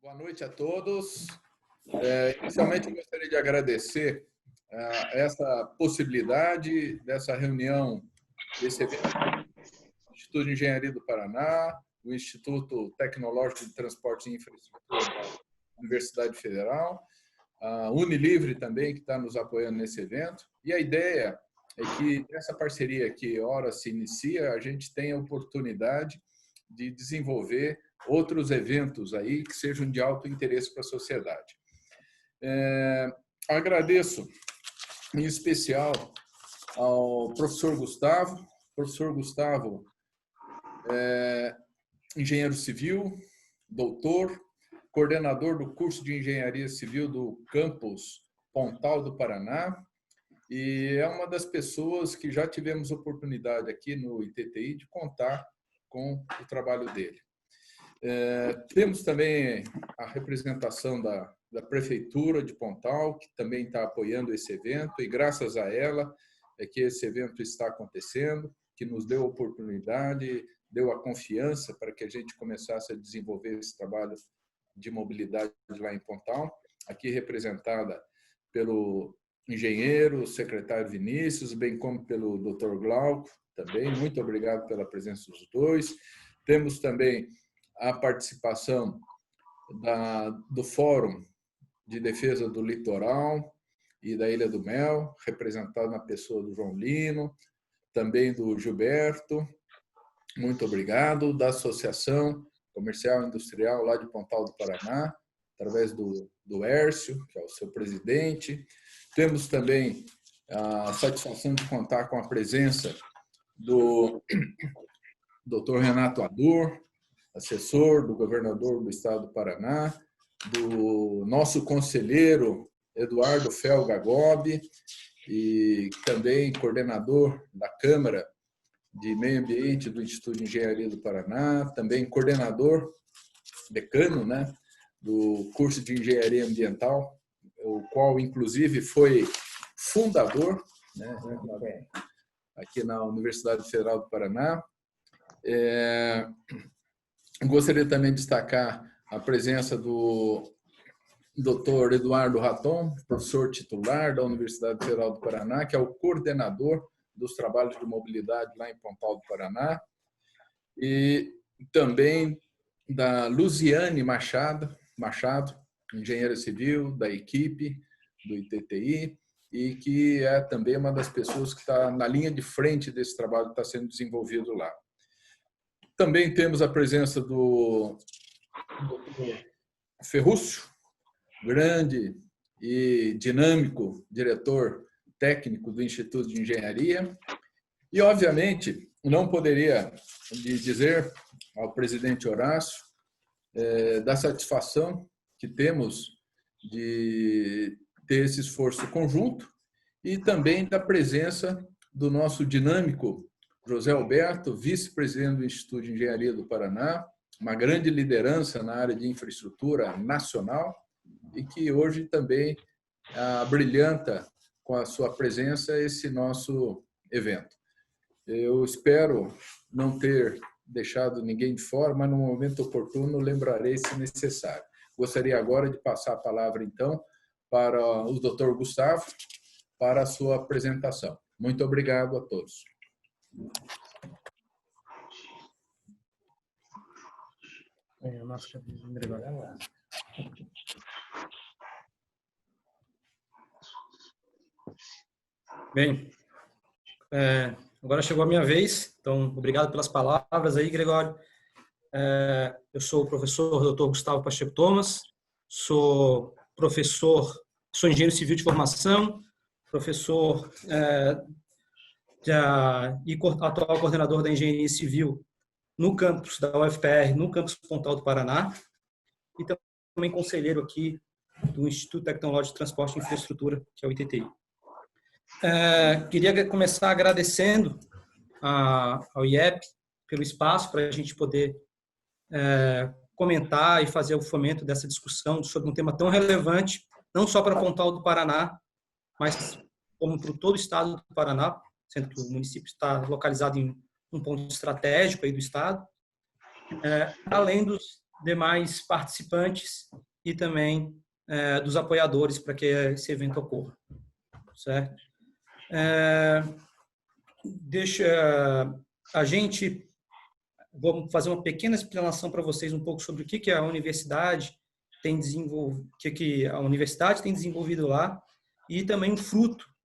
Boa noite a todos. Inicialmente, eu gostaria de agradecer essa possibilidade dessa reunião, desse evento do Instituto de Engenharia do Paraná, o Instituto Tecnológico de Transportes e Infraestrutura da Universidade Federal, a Unilivre também, que está nos apoiando nesse evento. E a ideia é que essa parceria que ora se inicia, a gente tenha a oportunidade de desenvolver outros eventos aí que sejam de alto interesse para a sociedade. Agradeço em especial ao professor Gustavo. Professor Gustavo é engenheiro civil, doutor, coordenador do curso de Engenharia Civil do campus Pontal do Paraná, e é uma das pessoas que já tivemos oportunidade aqui no ITTI de contar com o trabalho dele. Temos também a representação da Prefeitura de Pontal, que também está apoiando esse evento, e graças a ela é que esse evento está acontecendo, que nos deu a oportunidade, deu a confiança para que a gente começasse a desenvolver esse trabalho de mobilidade lá em Pontal, aqui representada pelo engenheiro, secretário Vinícius, bem como pelo Dr. Glauco também. Muito obrigado pela presença dos dois. Temos também a participação do Fórum de Defesa do Litoral e da Ilha do Mel, representado na pessoa do João Lino, também do Gilberto, muito obrigado, da Associação Comercial e Industrial lá de Pontal do Paraná, através do Hércio, que é o seu presidente. Temos também a satisfação de contar com a presença do Dr. Renato Ador, assessor do governador do estado do Paraná, do nosso conselheiro Eduardo Felga Gobi, e também coordenador da Câmara de Meio Ambiente do Instituto de Engenharia do Paraná, também coordenador, decano, né, do curso de Engenharia Ambiental, o qual, inclusive, foi fundador, né, aqui na Universidade Federal do Paraná. Gostaria também de destacar a presença do Dr. Eduardo Raton, professor titular da Universidade Federal do Paraná, que é o coordenador dos trabalhos de mobilidade lá em Pontal do Paraná, e também da Luziane Machado, engenheira civil da equipe do ITTI, e que é também uma das pessoas que está na linha de frente desse trabalho que está sendo desenvolvido lá. Também temos a presença do Dr. Ferrúcio, grande e dinâmico diretor técnico do Instituto de Engenharia. E, obviamente, não poderia dizer ao presidente Horácio da satisfação que temos de ter esse esforço conjunto e também da presença do nosso dinâmico José Alberto, vice-presidente do Instituto de Engenharia do Paraná, uma grande liderança na área de infraestrutura nacional e que hoje também brilhanta com a sua presença esse nosso evento. Eu espero não ter deixado ninguém de fora, mas no momento oportuno lembrarei se necessário. Gostaria agora de passar a palavra, então, para o Dr. Gustavo, para a sua apresentação. Muito obrigado a todos. Bem, agora chegou a minha vez, então obrigado pelas palavras aí, Gregório. Eu sou o professor Dr. Gustavo Pacheco Thomas, sou engenheiro civil de formação, professor e atual coordenador da engenharia civil no campus da UFPR, no campus Pontal do Paraná, e também conselheiro aqui do Instituto Tecnológico de Transporte e Infraestrutura, que é o ITTI. Queria começar agradecendo ao IEP pelo espaço para a gente poder comentar e fazer o fomento dessa discussão sobre um tema tão relevante, não só para Pontal do Paraná, mas como para todo o estado do Paraná, sendo que o município está localizado em um ponto estratégico aí do estado, além demais participantes e também dos apoiadores para que esse evento ocorra, certo? Vamos fazer uma pequena explanação para vocês um pouco sobre o que a universidade tem desenvolvido, que a universidade tem desenvolvido lá, e também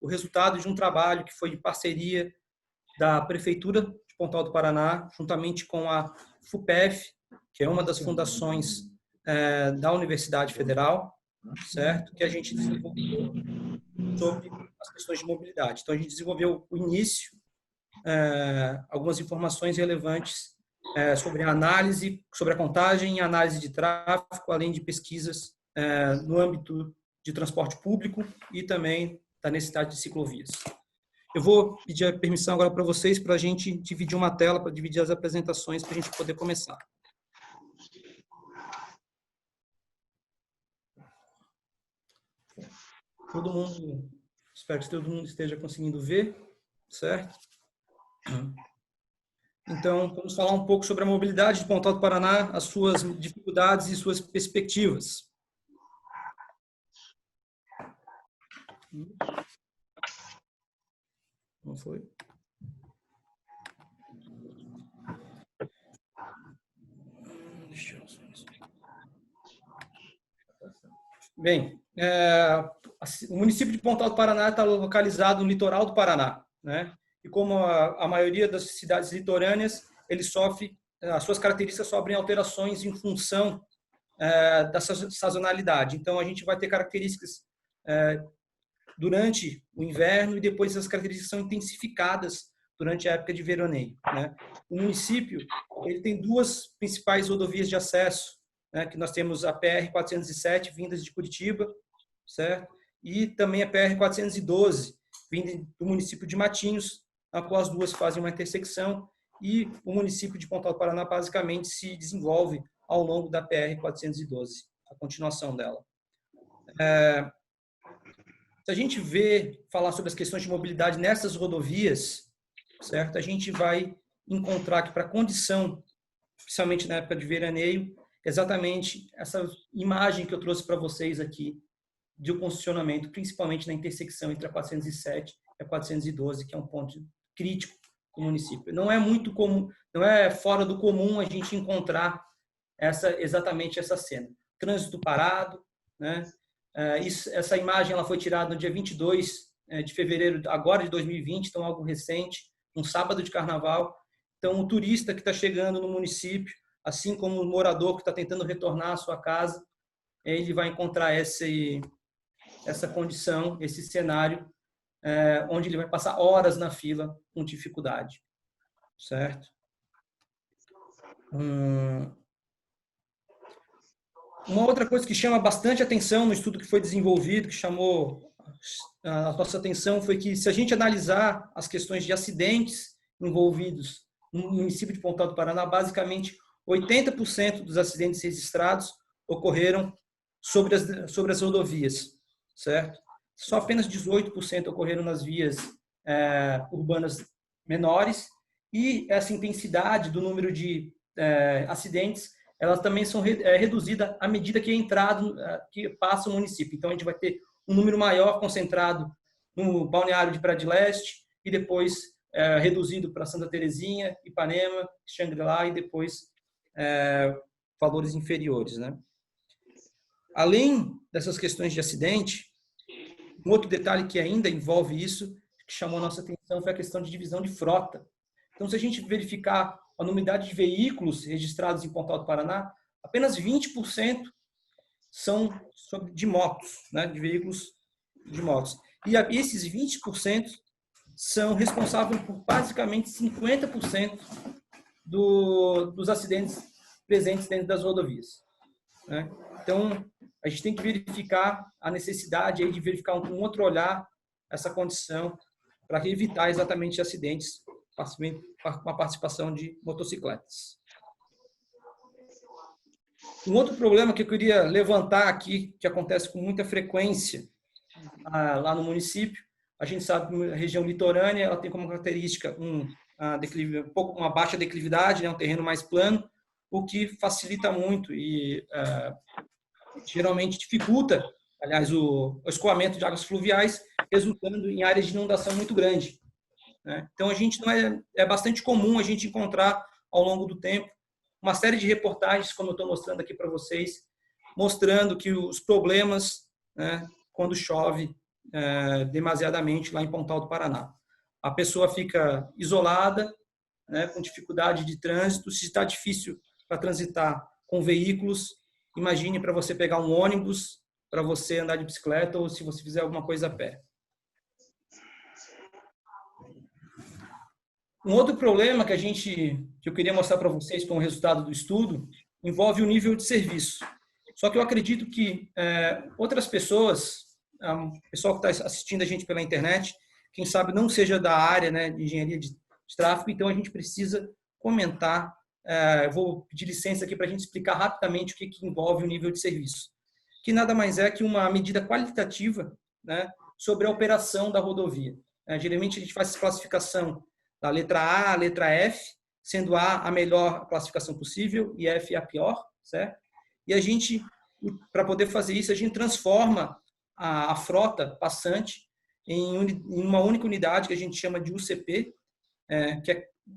o resultado de um trabalho que foi de parceria da Prefeitura de Pontal do Paraná, juntamente com a FUPEF, que é uma das fundações da Universidade Federal, certo? Que a gente desenvolveu sobre as questões de mobilidade. Então, a gente desenvolveu o início, algumas informações relevantes sobre a análise, sobre a contagem e análise de tráfego, além de pesquisas no âmbito de transporte público e também da necessidade de ciclovias. Eu vou pedir a permissão agora para vocês, para a gente dividir uma tela, para dividir as apresentações, para a gente poder começar. Todo mundo, espero que todo mundo esteja conseguindo ver, certo? Então, vamos falar um pouco sobre a mobilidade de Pontal do Paraná, as suas dificuldades e suas perspectivas. Não foi? Bem, o município de Pontal do Paraná está localizado no litoral do Paraná, né? E como a maioria das cidades litorâneas, ele sofre, as suas características sofrem alterações em função da sazonalidade. Então, a gente vai ter características durante o inverno e depois essas características são intensificadas durante a época de veraneio, né? O município ele tem duas principais rodovias de acesso, né? Que nós temos a PR-407, vindas de Curitiba, certo? E também a PR-412, vinda do município de Matinhos, a qual as duas fazem uma intersecção, e o município de Pontal do Paraná basicamente se desenvolve ao longo da PR-412, a continuação dela. Se a gente falar sobre as questões de mobilidade nessas rodovias, certo? A gente vai encontrar que para a condição, especialmente na época de veraneio, exatamente essa imagem que eu trouxe para vocês aqui, de um congestionamento, principalmente na intersecção entre a 407 e a 412, que é um ponto crítico do município. Não é muito comum, não é fora do comum a gente encontrar exatamente essa cena. Trânsito parado, né? Essa imagem ela foi tirada no dia 22 de fevereiro agora de 2020, então algo recente, um sábado de carnaval. Então o turista que está chegando no município, assim como o morador que está tentando retornar à sua casa, ele vai encontrar essa condição, esse cenário, onde ele vai passar horas na fila com dificuldade, certo? Uma outra coisa que chama bastante atenção no estudo que foi desenvolvido, que chamou a nossa atenção, foi que se a gente analisar as questões de acidentes envolvidos no município de Pontal do Paraná, basicamente 80% dos acidentes registrados ocorreram sobre as rodovias, certo? Só apenas 18% ocorreram nas vias urbanas menores, e essa intensidade do número de acidentes, elas também são reduzidas à medida que é entrado, que passa o município. Então, a gente vai ter um número maior concentrado no balneário de Praia de Leste e depois reduzido para Santa Terezinha, Ipanema, Xangri-Lá e depois valores inferiores, né? Além dessas questões de acidente, um outro detalhe que ainda envolve isso, que chamou a nossa atenção, foi a questão de divisão de frota. Então, se a gente verificar a unidade de veículos registrados em Pontal do Paraná, apenas 20% são de motos, né, de veículos de motos. E esses 20% são responsáveis por basicamente 50% dos acidentes presentes dentro das rodovias, né? Então, a gente tem que verificar a necessidade aí de verificar com outro olhar essa condição para evitar exatamente acidentes com a participação de motocicletas. Um outro problema que eu queria levantar aqui, que acontece com muita frequência lá no município, a gente sabe que a região litorânea ela tem como característica uma baixa declividade, né, um terreno mais plano, o que facilita muito e geralmente dificulta, aliás, o escoamento de águas fluviais, resultando em áreas de inundação muito grande, né? Então, a gente não é bastante comum a gente encontrar, ao longo do tempo, uma série de reportagens, como eu estou mostrando aqui para vocês, mostrando que os problemas, né, quando chove demasiadamente lá em Pontal do Paraná. A pessoa fica isolada, né, com dificuldade de trânsito. Se está difícil para transitar com veículos, imagine para você pegar um ônibus, para você andar de bicicleta ou se você fizer alguma coisa a pé. Um outro problema que eu queria mostrar para vocês com o resultado do estudo envolve o nível de serviço. Só que eu acredito que outras pessoas, o pessoal que está assistindo a gente pela internet, quem sabe não seja da área, né, de engenharia de tráfego, então a gente precisa comentar. Eu vou pedir licença aqui para a gente explicar rapidamente o que envolve o nível de serviço, que nada mais é que uma medida qualitativa, né, sobre a operação da rodovia. Geralmente a gente faz essa classificação da letra A à letra F, sendo A melhor classificação possível e F a pior, certo? E a gente, para poder fazer isso, a gente transforma a frota passante em uma única unidade que a gente chama de UCP,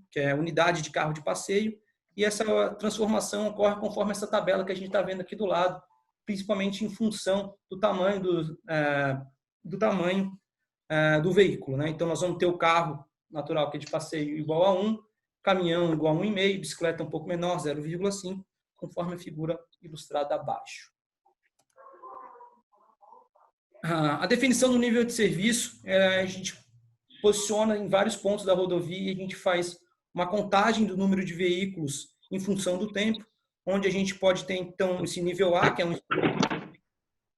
que é Unidade de Carro de Passeio, e essa transformação ocorre conforme essa tabela que a gente está vendo aqui do lado, principalmente em função do tamanho do veículo, né? Então, nós vamos ter o carro natural, que é de passeio, igual a 1, caminhão igual a 1,5, bicicleta um pouco menor, 0,5, conforme a figura ilustrada abaixo. A definição do nível de serviço, a gente posiciona em vários pontos da rodovia e a gente faz uma contagem do número de veículos em função do tempo, onde a gente pode ter, então, esse nível A, que é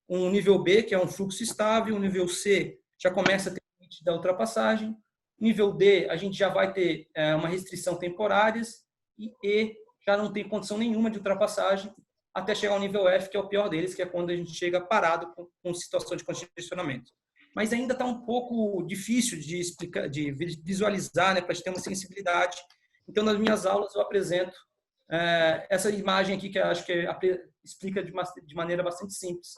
um nível B, que é um fluxo estável, um nível C já começa a ter limite da ultrapassagem, nível D, a gente já vai ter uma restrição temporárias, e E já não tem condição nenhuma de ultrapassagem, até chegar ao nível F, que é o pior deles, que é quando a gente chega parado com situação de congestionamento. Mas ainda está um pouco difícil de explicar, de visualizar, né, para a gente ter uma sensibilidade. Então, nas minhas aulas, eu apresento essa imagem aqui, que eu acho que explica de maneira bastante simples.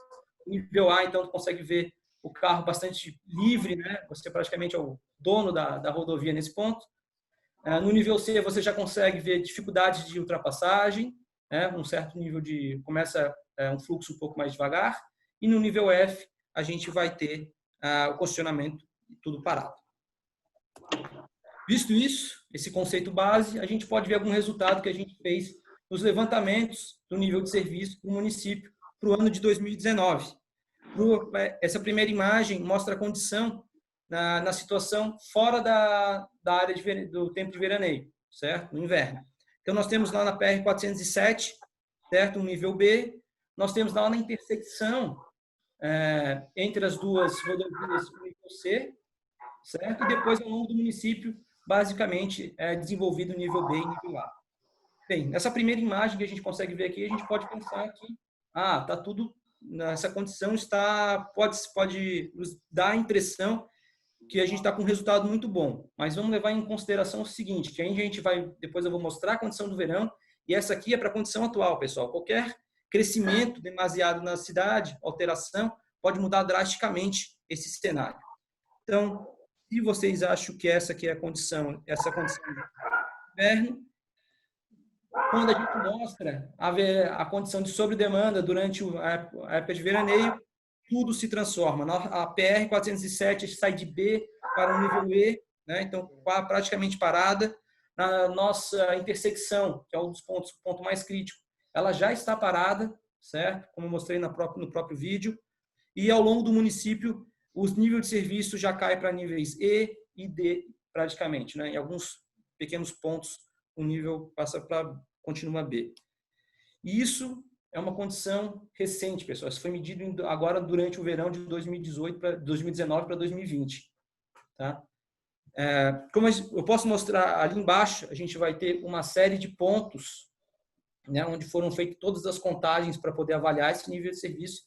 Nível A, então, tu consegue ver o carro bastante livre, né? Você praticamente é o dono da rodovia nesse ponto. No nível C, você já consegue ver dificuldades de ultrapassagem, né? Um certo nível começa um fluxo um pouco mais devagar. E no nível F, a gente vai ter o congestionamento e tudo parado. Visto isso, esse conceito base, a gente pode ver algum resultado que a gente fez nos levantamentos do nível de serviço do município para o ano de 2019. Essa primeira imagem mostra a condição na situação fora da área do tempo de veraneio, certo? No inverno. Então, nós temos lá na PR-407, certo? Um nível B. Nós temos lá na intersecção entre as duas rodovias, o nível C, certo? E depois, ao longo do município, basicamente, desenvolvido o nível B e nível A. Bem, nessa primeira imagem que a gente consegue ver aqui, a gente pode pensar que está tudo nessa condição, pode nos dar a impressão que a gente está com um resultado muito bom. Mas vamos levar em consideração o seguinte, que aí a gente vai, depois eu vou mostrar a condição do verão, e essa aqui é para a condição atual, pessoal. Qualquer crescimento demasiado na cidade, alteração, pode mudar drasticamente esse cenário. Então, se vocês acham que essa aqui é a condição, essa condição do inverno, quando a gente mostra a condição de sobredemanda durante a época de veraneio, tudo se transforma. A PR-407 sai de B para o nível E, né? Então, praticamente parada. Na nossa intersecção, que é um dos pontos, o ponto mais crítico, ela já está parada, certo? Como eu mostrei no próprio vídeo. E ao longo do município, os níveis de serviço já caem para níveis E e D, praticamente, né? Em alguns pequenos pontos, o nível continua B. E isso é uma condição recente, pessoal. Isso foi medido agora durante o verão de 2019 para 2020. Tá? Como eu posso mostrar ali embaixo, a gente vai ter uma série de pontos, né, onde foram feitas todas as contagens para poder avaliar esse nível de serviço.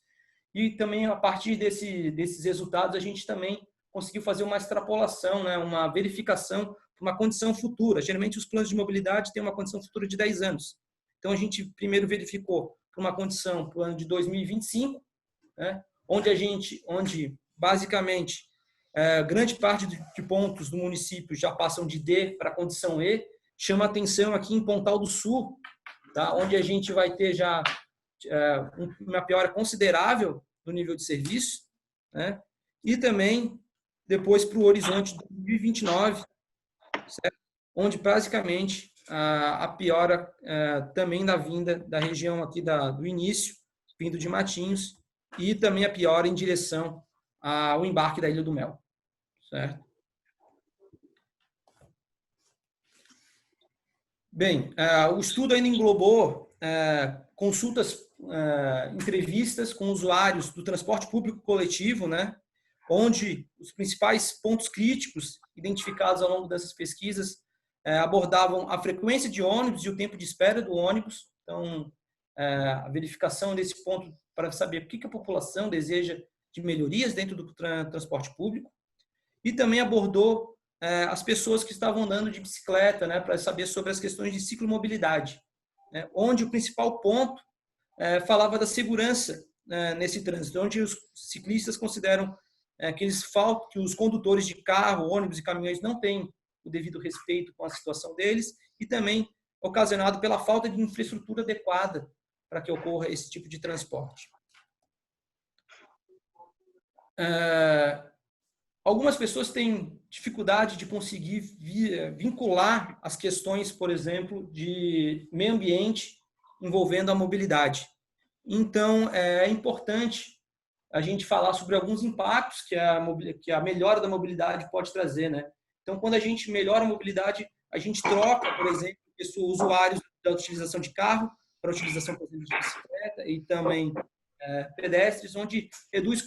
E também, a partir desses resultados, a gente também conseguiu fazer uma extrapolação, né, uma verificação para uma condição futura. Geralmente, os planos de mobilidade têm uma condição futura de 10 anos. Então, a gente primeiro verificou uma condição para o ano de 2025, né, onde basicamente grande parte de pontos do município já passam de D para a condição E. Chama atenção aqui em Pontal do Sul, tá, onde a gente vai ter já uma piora considerável do nível de serviço, né, e também depois para o horizonte de 2029, certo? Onde basicamente a piora também da vinda da região aqui do início, vindo de Matinhos, e também a piora em direção ao embarque da Ilha do Mel, certo? Bem, o estudo ainda englobou consultas, entrevistas com usuários do transporte público coletivo, né, onde os principais pontos críticos identificados ao longo dessas pesquisas abordavam a frequência de ônibus e o tempo de espera do ônibus. Então, a verificação desse ponto para saber o que a população deseja de melhorias dentro do transporte público. E também abordou as pessoas que estavam andando de bicicleta, né, para saber sobre as questões de ciclomobilidade, né, onde o principal ponto falava da segurança nesse trânsito, onde os ciclistas consideram que os condutores de carro, ônibus e caminhões não têm o devido respeito com a situação deles, e também ocasionado pela falta de infraestrutura adequada para que ocorra esse tipo de transporte. Algumas pessoas têm dificuldade de conseguir vincular as questões, por exemplo, de meio ambiente envolvendo a mobilidade. Então, é importante a gente falar sobre alguns impactos que a melhora da mobilidade pode trazer, né? Então, quando a gente melhora a mobilidade, a gente troca, por exemplo, usuários da utilização de carro para a utilização, por exemplo, de bicicleta e também pedestres, onde reduz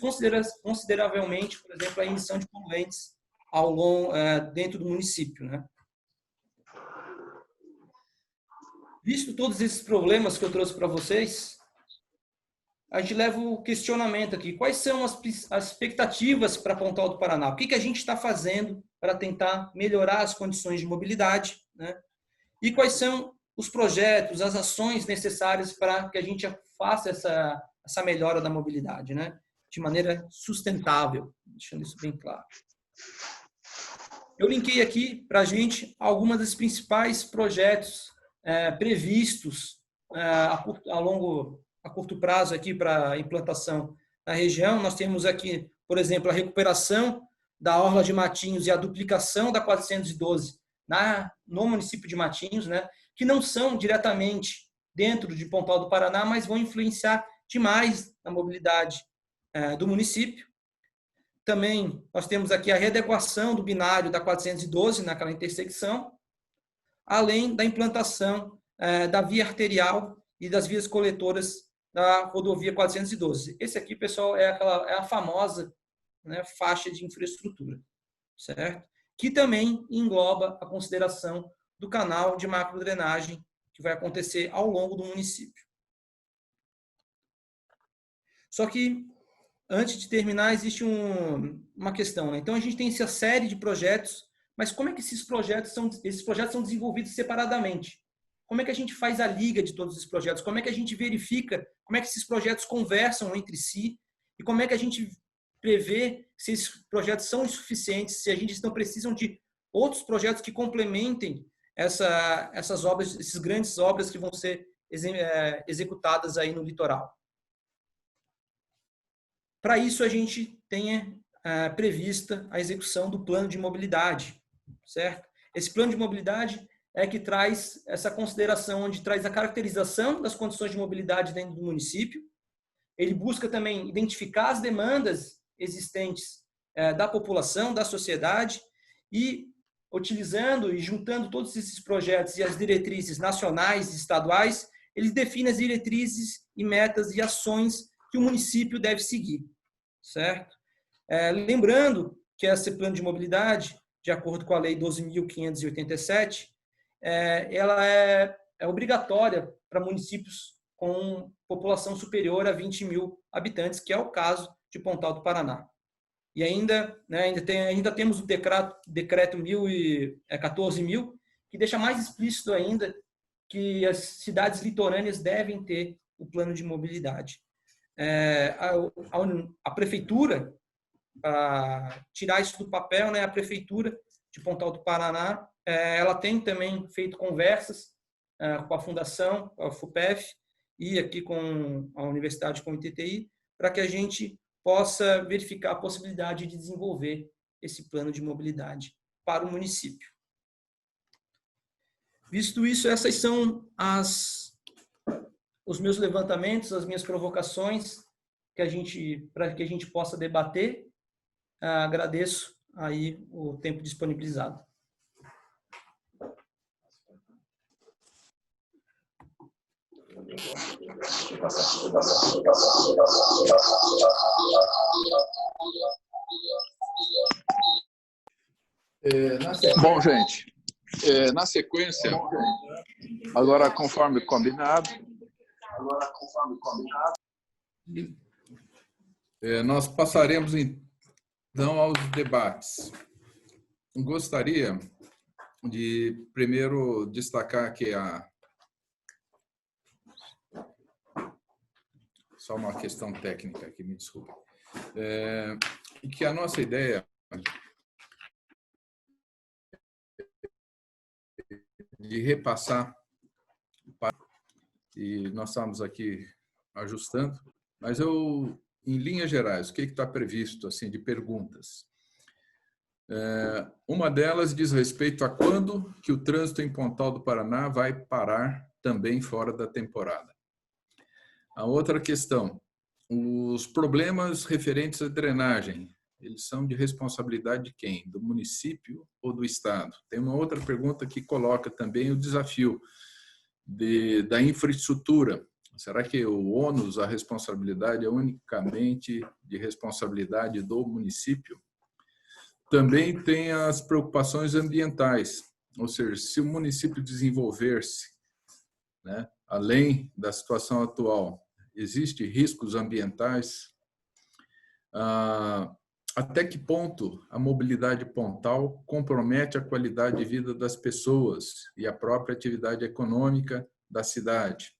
consideravelmente, por exemplo, a emissão de poluentes dentro do município, né? Visto todos esses problemas que eu trouxe para vocês, a gente leva o questionamento aqui. Quais são as expectativas para Pontal do Paraná? O que a gente está fazendo para tentar melhorar as condições de mobilidade, né? E quais são os projetos, as ações necessárias para que a gente faça essa melhora da mobilidade, né, de maneira sustentável, deixando isso bem claro. Eu linkei aqui para a gente algumas dos principais projetos previstos a curto prazo aqui para implantação na região. Nós temos aqui, por exemplo, a recuperação da Orla de Matinhos e a duplicação da 412 no município de Matinhos, né, que não são diretamente dentro de Pontal do Paraná, mas vão influenciar demais na mobilidade do município. Também nós temos aqui a readequação do binário da 412 naquela intersecção, além da implantação da via arterial e das vias coletoras da rodovia 412. Esse aqui, pessoal, é a famosa, né, faixa de infraestrutura, certo? Que também engloba a consideração do canal de macrodrenagem que vai acontecer ao longo do município. Só que, antes de terminar, existe uma questão, né? Então, a gente tem essa série de projetos, mas como é que esses projetos são desenvolvidos separadamente? Como é que a gente faz a liga de todos esses projetos? Como é que a gente verifica como é que esses projetos conversam entre si? E como é que a gente prevê se esses projetos são insuficientes, se a gente não precisam de outros projetos que complementem essas obras, essas grandes obras que vão ser executadas aí no litoral? Para isso, a gente tem prevista a execução do plano de mobilidade, certo? Esse plano de mobilidade é que traz essa consideração, onde traz a caracterização das condições de mobilidade dentro do município. Ele busca também identificar as demandas existentes da população, da sociedade, e utilizando e juntando todos esses projetos e as diretrizes nacionais e estaduais, ele define as diretrizes e metas e ações que o município deve seguir, certo? Lembrando que esse plano de mobilidade, de acordo com a Lei 12.587, ela é obrigatória para municípios com população superior a 20 mil habitantes, que é o caso de Pontal do Paraná. E ainda temos o decreto 14.000, que deixa mais explícito ainda que as cidades litorâneas devem ter o plano de mobilidade. A prefeitura, para tirar isso do papel, né, a prefeitura de Pontal do Paraná, ela tem também feito conversas com a fundação, a FUPEF, e aqui com a universidade, com o ITTI, para que a gente possa verificar a possibilidade de desenvolver esse plano de mobilidade para o município. Visto isso, essas são os meus levantamentos, as minhas provocações para que a gente possa debater. Agradeço aí o tempo disponibilizado. Bom, gente, na sequência, agora conforme combinado, nós passaremos então aos debates. Gostaria de primeiro destacar que só uma questão técnica aqui, me desculpe, que a nossa ideia de repassar, e nós estamos aqui ajustando, mas em linhas gerais, o que está previsto assim de perguntas? Uma delas diz respeito a quando que o trânsito em Pontal do Paraná vai parar também fora da temporada. A outra questão, os problemas referentes à drenagem, eles são de responsabilidade de quem? Do município ou do Estado? Tem uma outra pergunta que coloca também o desafio da infraestrutura. Será que o ônus, a responsabilidade é unicamente de responsabilidade do município? Também tem as preocupações ambientais, ou seja, se o município desenvolver-se, né, além da situação atual, existem riscos ambientais? Até que ponto a mobilidade pontal compromete a qualidade de vida das pessoas e a própria atividade econômica da cidade?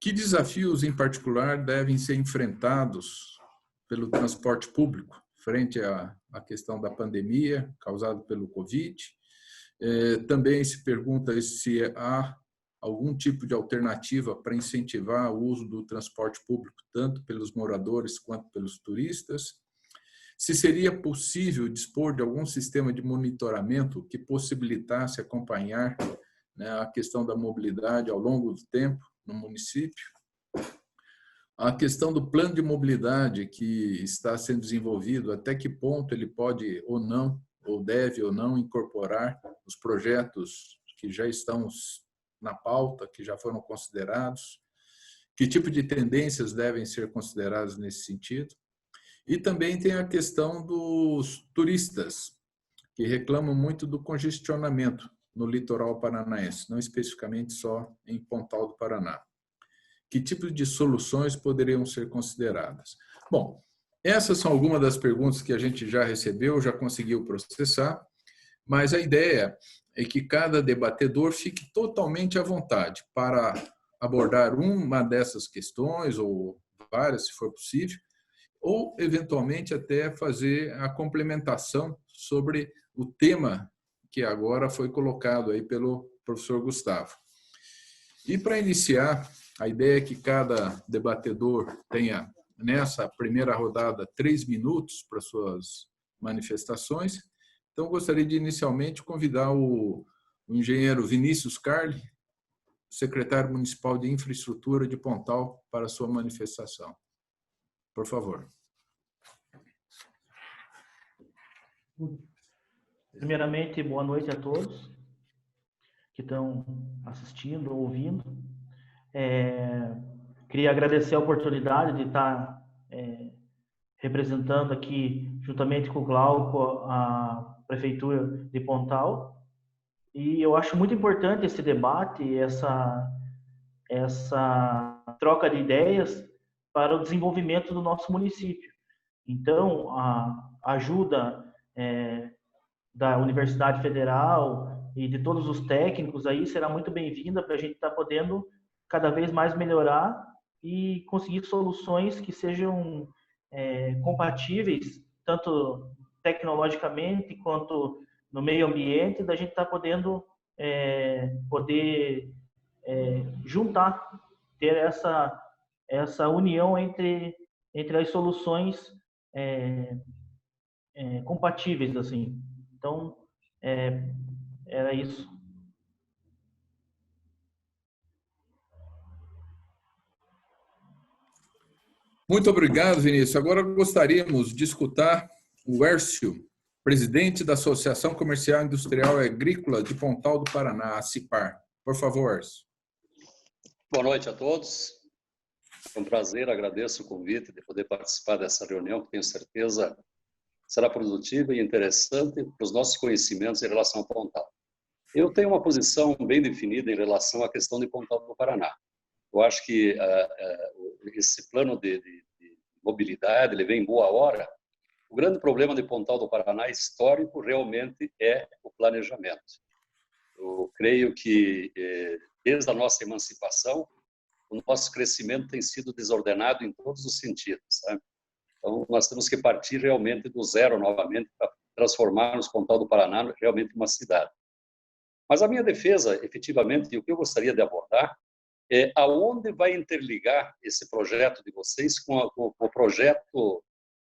Que desafios, em particular, devem ser enfrentados pelo transporte público frente à questão da pandemia causada pelo Covid? Também se pergunta se há algum tipo de alternativa para incentivar o uso do transporte público, tanto pelos moradores quanto pelos turistas. Se seria possível dispor de algum sistema de monitoramento que possibilitasse acompanhar, né, a questão da mobilidade ao longo do tempo no município. A questão do plano de mobilidade que está sendo desenvolvido, até que ponto ele pode ou não, ou deve ou não incorporar os projetos que já estão na pauta, que já foram considerados, que tipo de tendências devem ser consideradas nesse sentido. E também tem a questão dos turistas, que reclamam muito do congestionamento no litoral paranaense, não especificamente só em Pontal do Paraná. Que tipo de soluções poderiam ser consideradas? Bom, essas são algumas das perguntas que a gente já recebeu, já conseguiu processar, mas a ideia é que cada debatedor fique totalmente à vontade para abordar uma dessas questões, ou várias, se for possível, ou, eventualmente, até fazer a complementação sobre o tema que agora foi colocado aí pelo professor Gustavo. E, para iniciar, a ideia é que cada debatedor tenha, nessa primeira rodada, 3 minutos para suas manifestações. Então, gostaria de, inicialmente, convidar o engenheiro Vinícius Carli, secretário municipal de Infraestrutura de Pontal, para a sua manifestação. Por favor. Primeiramente, boa noite a todos que estão assistindo, ouvindo. Queria agradecer a oportunidade de estar representando aqui, juntamente com o Glauco, a Prefeitura de Pontal. E eu acho muito importante esse debate, essa troca de ideias para o desenvolvimento do nosso município. Então, a ajuda da Universidade Federal e de todos os técnicos aí será muito bem-vinda para a gente estar podendo cada vez mais melhorar e conseguir soluções que sejam compatíveis, tanto tecnologicamente quanto no meio ambiente, da gente estar podendo juntar, ter essa união entre as soluções compatíveis, assim. Então, era isso. Muito obrigado, Vinícius. Agora gostaríamos de escutar o Hércio, presidente da Associação Comercial Industrial e Agrícola de Pontal do Paraná, a CIPAR. Por favor, Hércio. Boa noite a todos. É um prazer, agradeço o convite de poder participar dessa reunião, que tenho certeza será produtiva e interessante para os nossos conhecimentos em relação ao Pontal. Eu tenho uma posição bem definida em relação à questão de Pontal do Paraná. Eu acho que esse plano de mobilidade, ele vem em boa hora. O grande problema de Pontal do Paraná histórico realmente é o planejamento. Eu creio que desde a nossa emancipação, o nosso crescimento tem sido desordenado em todos os sentidos, sabe? Então, nós temos que partir realmente do zero novamente para transformarmos Pontal do Paraná realmente em uma cidade. Mas a minha defesa, efetivamente, e o que eu gostaria de abordar, é aonde vai interligar esse projeto de vocês com o projeto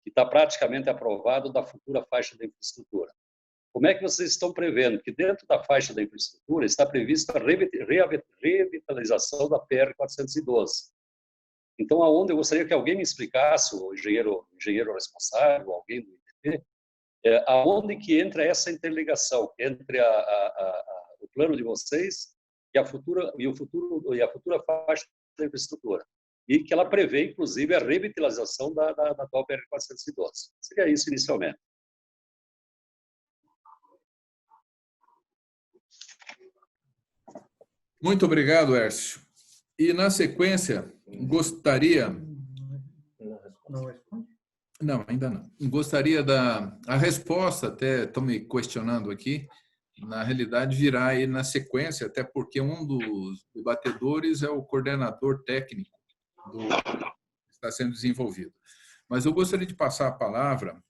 que está praticamente aprovado da futura faixa da infraestrutura. Como é que vocês estão prevendo que dentro da faixa da infraestrutura está prevista a revitalização da PR-412? Então, aonde eu gostaria que alguém me explicasse, o engenheiro responsável, alguém do IDP, aonde que entra essa interligação entre o plano de vocês e a futura faixa da infraestrutura, e que ela prevê, inclusive, a revitalização da atual PR-412. Seria isso inicialmente. Muito obrigado, Hércio. E, na sequência, gostaria... Não, ainda não. Gostaria a resposta, até estou me questionando aqui, na realidade virá aí na sequência, até porque um dos debatedores é o coordenador técnico que está sendo desenvolvido. Mas eu gostaria de passar a palavra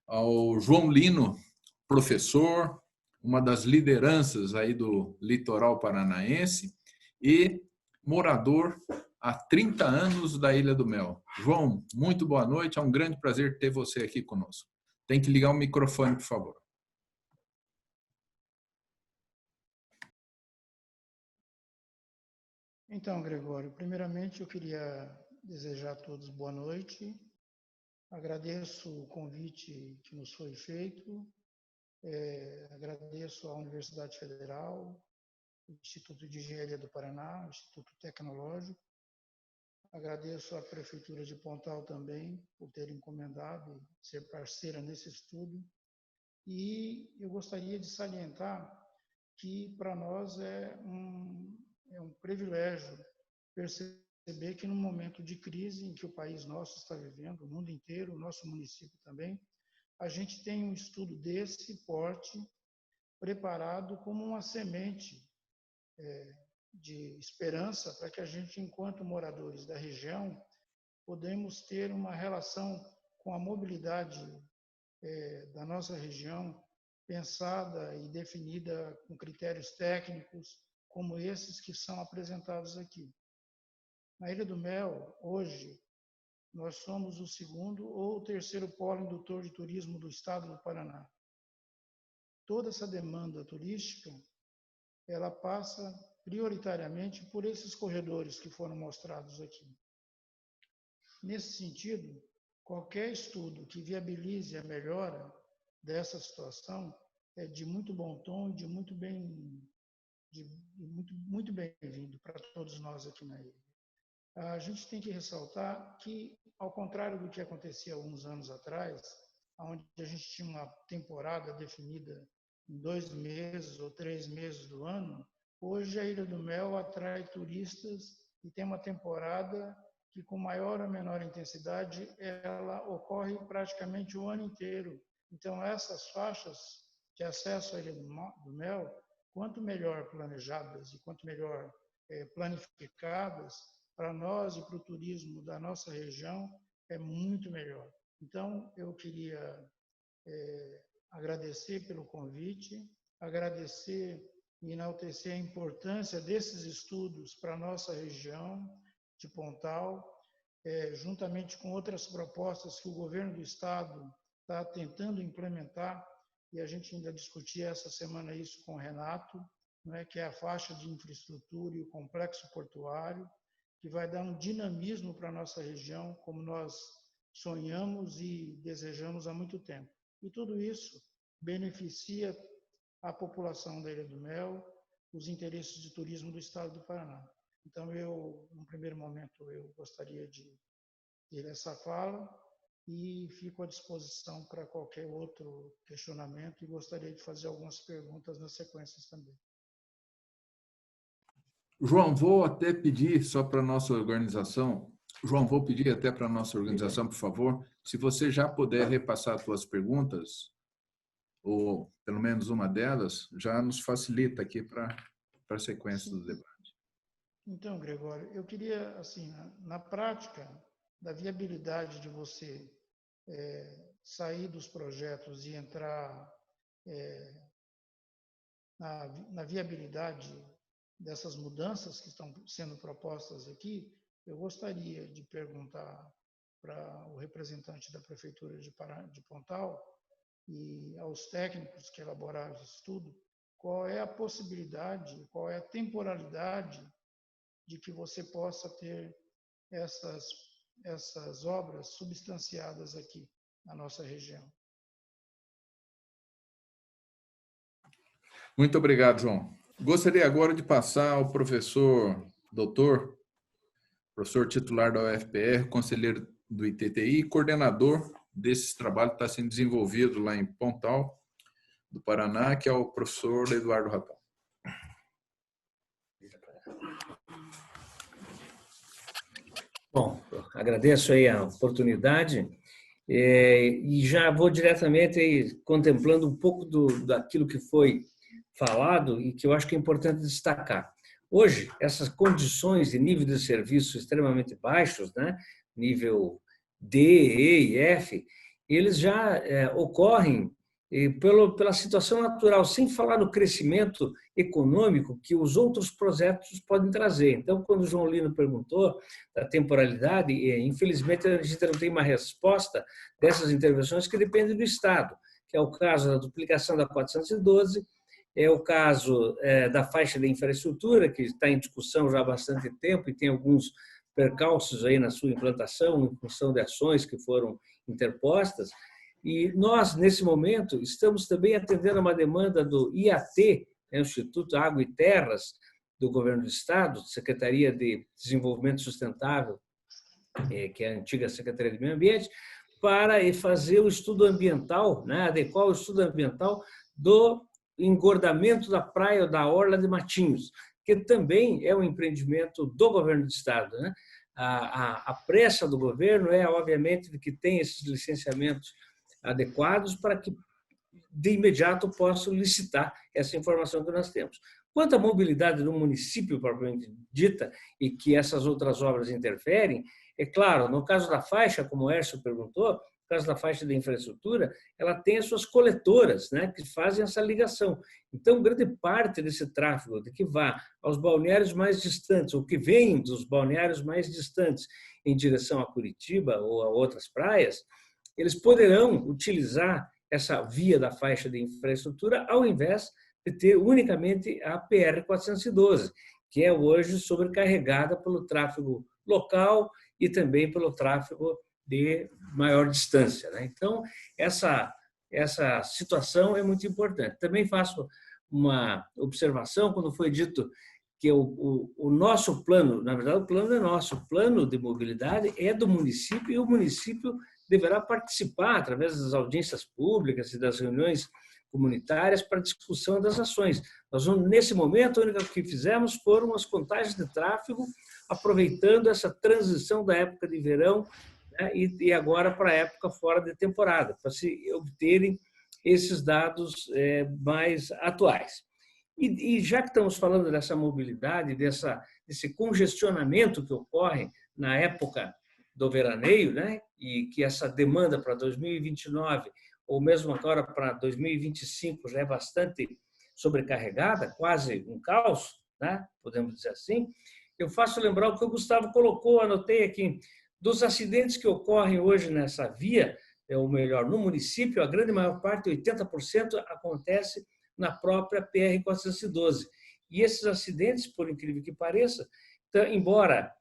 ao João Lino, professor, uma das lideranças aí do litoral paranaense e morador há 30 anos da Ilha do Mel. João, muito boa noite, é um grande prazer ter você aqui conosco. Tem que ligar o microfone, por favor. Então, Gregório, primeiramente eu queria desejar a todos boa noite. Agradeço o convite que nos foi feito. Agradeço à Universidade Federal, o Instituto de Engenharia do Paraná, o Instituto Tecnológico. Agradeço à Prefeitura de Pontal também por ter encomendado ser parceira nesse estudo. E eu gostaria de salientar que para nós é um privilégio perceber que num momento de crise em que o país nosso está vivendo, o mundo inteiro, o nosso município também, a gente tem um estudo desse porte preparado como uma semente de esperança para que a gente, enquanto moradores da região, podemos ter uma relação com a mobilidade da nossa região pensada e definida com critérios técnicos como esses que são apresentados aqui. Na Ilha do Mel, hoje, nós somos o segundo ou o terceiro polo indutor de turismo do estado do Paraná. Toda essa demanda turística, ela passa prioritariamente por esses corredores que foram mostrados aqui. Nesse sentido, qualquer estudo que viabilize a melhora dessa situação é de muito bom tom e muito bem-vindo para todos nós aqui na ilha. A gente tem que ressaltar que, ao contrário do que acontecia alguns anos atrás, onde a gente tinha uma temporada definida em 2 meses ou 3 meses do ano, hoje a Ilha do Mel atrai turistas e tem uma temporada que, com maior ou menor intensidade, ela ocorre praticamente o ano inteiro. Então, essas faixas de acesso à Ilha do Mel quanto melhor planejadas e quanto melhor planificadas, para nós e para o turismo da nossa região, é muito melhor. Então, eu queria agradecer pelo convite, agradecer e enaltecer a importância desses estudos para a nossa região de Pontal, juntamente com outras propostas que o governo do estado está tentando implementar, e a gente ainda discutia essa semana isso com o Renato, que é a faixa de infraestrutura e o complexo portuário, que vai dar um dinamismo para a nossa região, como nós sonhamos e desejamos há muito tempo. E tudo isso beneficia a população da Ilha do Mel, os interesses de turismo do estado do Paraná. Então, no primeiro momento, eu gostaria de ter essa fala e fico à disposição para qualquer outro questionamento e gostaria de fazer algumas perguntas nas sequências também. João, vou até pedir só para a nossa organização, por favor, se você já puder repassar as suas perguntas, ou pelo menos uma delas, já nos facilita aqui para a sequência do debate. Então, Gregório, eu queria, assim, na prática, da viabilidade de você sair dos projetos e entrar na viabilidade dessas mudanças que estão sendo propostas aqui, eu gostaria de perguntar para o representante da Prefeitura de Pontal e aos técnicos que elaboraram esse estudo, qual é a possibilidade, qual é a temporalidade de que você possa ter essas obras substanciadas aqui na nossa região. Muito obrigado, João. Gostaria agora de passar ao professor titular da UFPR, conselheiro do ITTI, coordenador desse trabalho que está sendo desenvolvido lá em Pontal, do Paraná, que é o professor Eduardo Ratão. Bom, agradeço aí a oportunidade e já vou diretamente aí contemplando um pouco daquilo que foi falado e que eu acho que é importante destacar. Hoje, essas condições de nível de serviço extremamente baixos, né, nível D, E e F, eles já ocorrem pela situação natural, sem falar no crescimento econômico que os outros projetos podem trazer. Então, quando o João Lino perguntou da temporalidade, infelizmente a gente não tem uma resposta dessas intervenções que dependem do Estado, que é o caso da duplicação da 412, é o caso da faixa de infraestrutura, que está em discussão já há bastante tempo e tem alguns percalços aí na sua implantação em função de ações que foram interpostas. E nós, nesse momento, estamos também atendendo a uma demanda do IAT, Instituto Água e Terras, do Governo do Estado, Secretaria de Desenvolvimento Sustentável, que é a antiga Secretaria de Meio Ambiente, para fazer o estudo ambiental, né, adequar o estudo ambiental do engordamento da praia da Orla de Matinhos, que também é um empreendimento do Governo do Estado, né? A pressa do governo é, obviamente, de que tem esses licenciamentos adequados para que, de imediato, possam licitar essa informação que nós temos. Quanto à mobilidade do município, propriamente dita, e que essas outras obras interferem, é claro, no caso da faixa, como o Hércio perguntou, no caso da faixa de infraestrutura, ela tem as suas coletoras, né, que fazem essa ligação. Então, grande parte desse tráfego de que vá aos balneários mais distantes, ou que vem dos balneários mais distantes em direção a Curitiba ou a outras praias, eles poderão utilizar essa via da faixa de infraestrutura ao invés de ter unicamente a PR-412, que é hoje sobrecarregada pelo tráfego local e também pelo tráfego de maior distância, né? Então, essa situação é muito importante. Também faço uma observação quando foi dito que o nosso plano, na verdade, o plano é nosso, o plano de mobilidade é do município e o município deverá participar através das audiências públicas e das reuniões comunitárias para discussão das ações. Nós, nesse momento, a única que fizemos foram as contagens de tráfego, aproveitando essa transição da época de verão, né, e agora para a época fora de temporada, para se obterem esses dados mais atuais. E já que estamos falando dessa mobilidade, desse congestionamento que ocorre na época do veraneio, né? E que essa demanda para 2029, ou mesmo agora para 2025, já é bastante sobrecarregada, quase um caos, né? Podemos dizer assim, eu faço lembrar o que o Gustavo colocou, anotei aqui, dos acidentes que ocorrem hoje nessa via, ou melhor, no município, a grande maior parte, 80%, acontece na própria PR-412. E esses acidentes, por incrível que pareça, embora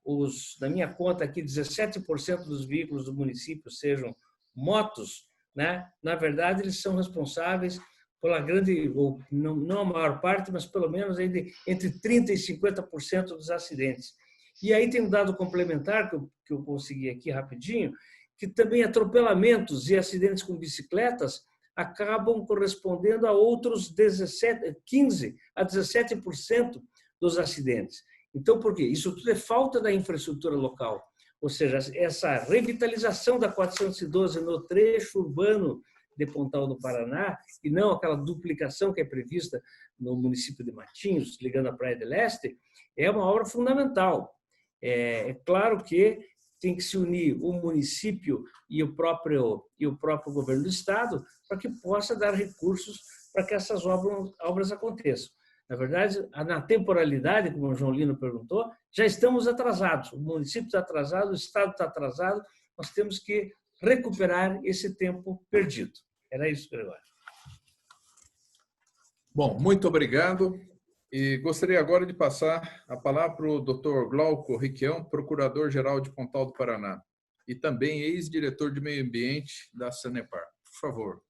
na minha conta aqui, 17% dos veículos do município sejam motos, né? Na verdade, eles são responsáveis pela grande, ou não a maior parte, mas pelo menos entre 30% e 50% dos acidentes. E aí tem um dado complementar que eu consegui aqui rapidinho, que também atropelamentos e acidentes com bicicletas acabam correspondendo a outros 15% a 17% dos acidentes. Então, por quê? Isso tudo é falta da infraestrutura local. Ou seja, essa revitalização da 412 no trecho urbano de Pontal do Paraná, e não aquela duplicação que é prevista no município de Matinhos, ligando a Praia de Leste, é uma obra fundamental. É claro que tem que se unir o município e o próprio governo do estado para que possa dar recursos para que essas obras aconteçam. Na verdade, na temporalidade, como o João Lino perguntou, já estamos atrasados. O município está atrasado, o estado está atrasado, nós temos que recuperar esse tempo perdido. Era isso, Gregório. Bom, muito obrigado. E gostaria agora de passar a palavra para o Dr. Glauco Requião, Procurador-Geral de Pontal do Paraná, e também ex-diretor de Meio Ambiente da Sanepar. Por favor.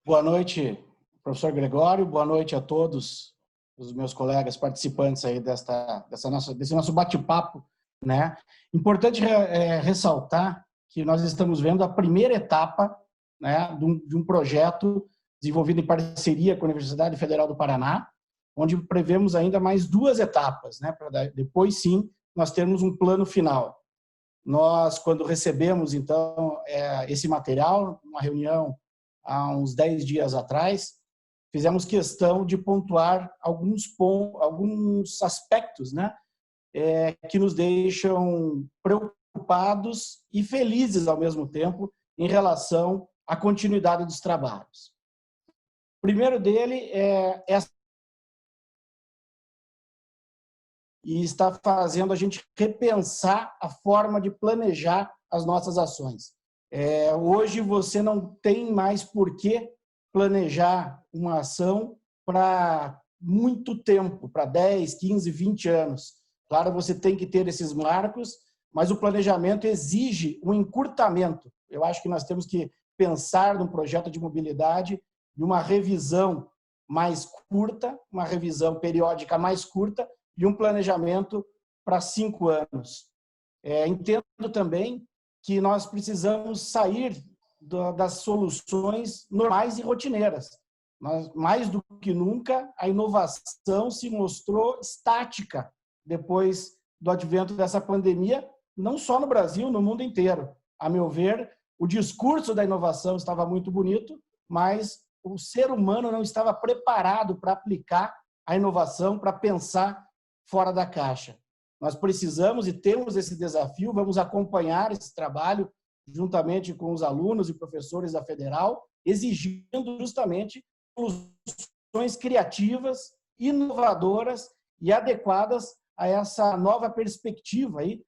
Boa noite, professor Gregório. Boa noite a todos os meus colegas participantes aí desse nosso bate-papo, né? Importante ressaltar que nós estamos vendo a primeira etapa, né, de um projeto desenvolvido em parceria com a Universidade Federal do Paraná, onde prevemos ainda mais 2 etapas, né, para depois sim nós termos um plano final. Nós, quando recebemos então esse material, uma reunião há uns 10 dias atrás, fizemos questão de pontuar alguns aspectos, né, que nos deixam preocupados e felizes ao mesmo tempo em relação à continuidade dos trabalhos. O primeiro dele e está fazendo a gente repensar a forma de planejar as nossas ações. Hoje você não tem mais por que planejar uma ação para muito tempo, para 10, 15, 20 anos. Claro, você tem que ter esses marcos, mas o planejamento exige um encurtamento. Eu acho que nós temos que pensar num projeto de mobilidade de uma revisão mais curta, uma revisão periódica mais curta e um planejamento para 5 anos. Entendo também que nós precisamos sair das soluções normais e rotineiras. Mais do que nunca, a inovação se mostrou estática depois do advento dessa pandemia, não só no Brasil, no mundo inteiro. A meu ver, o discurso da inovação estava muito bonito, mas o ser humano não estava preparado para aplicar a inovação, para pensar fora da caixa. Nós precisamos e temos esse desafio, vamos acompanhar esse trabalho juntamente com os alunos e professores da Federal, exigindo justamente soluções criativas, inovadoras e adequadas a essa nova perspectiva aí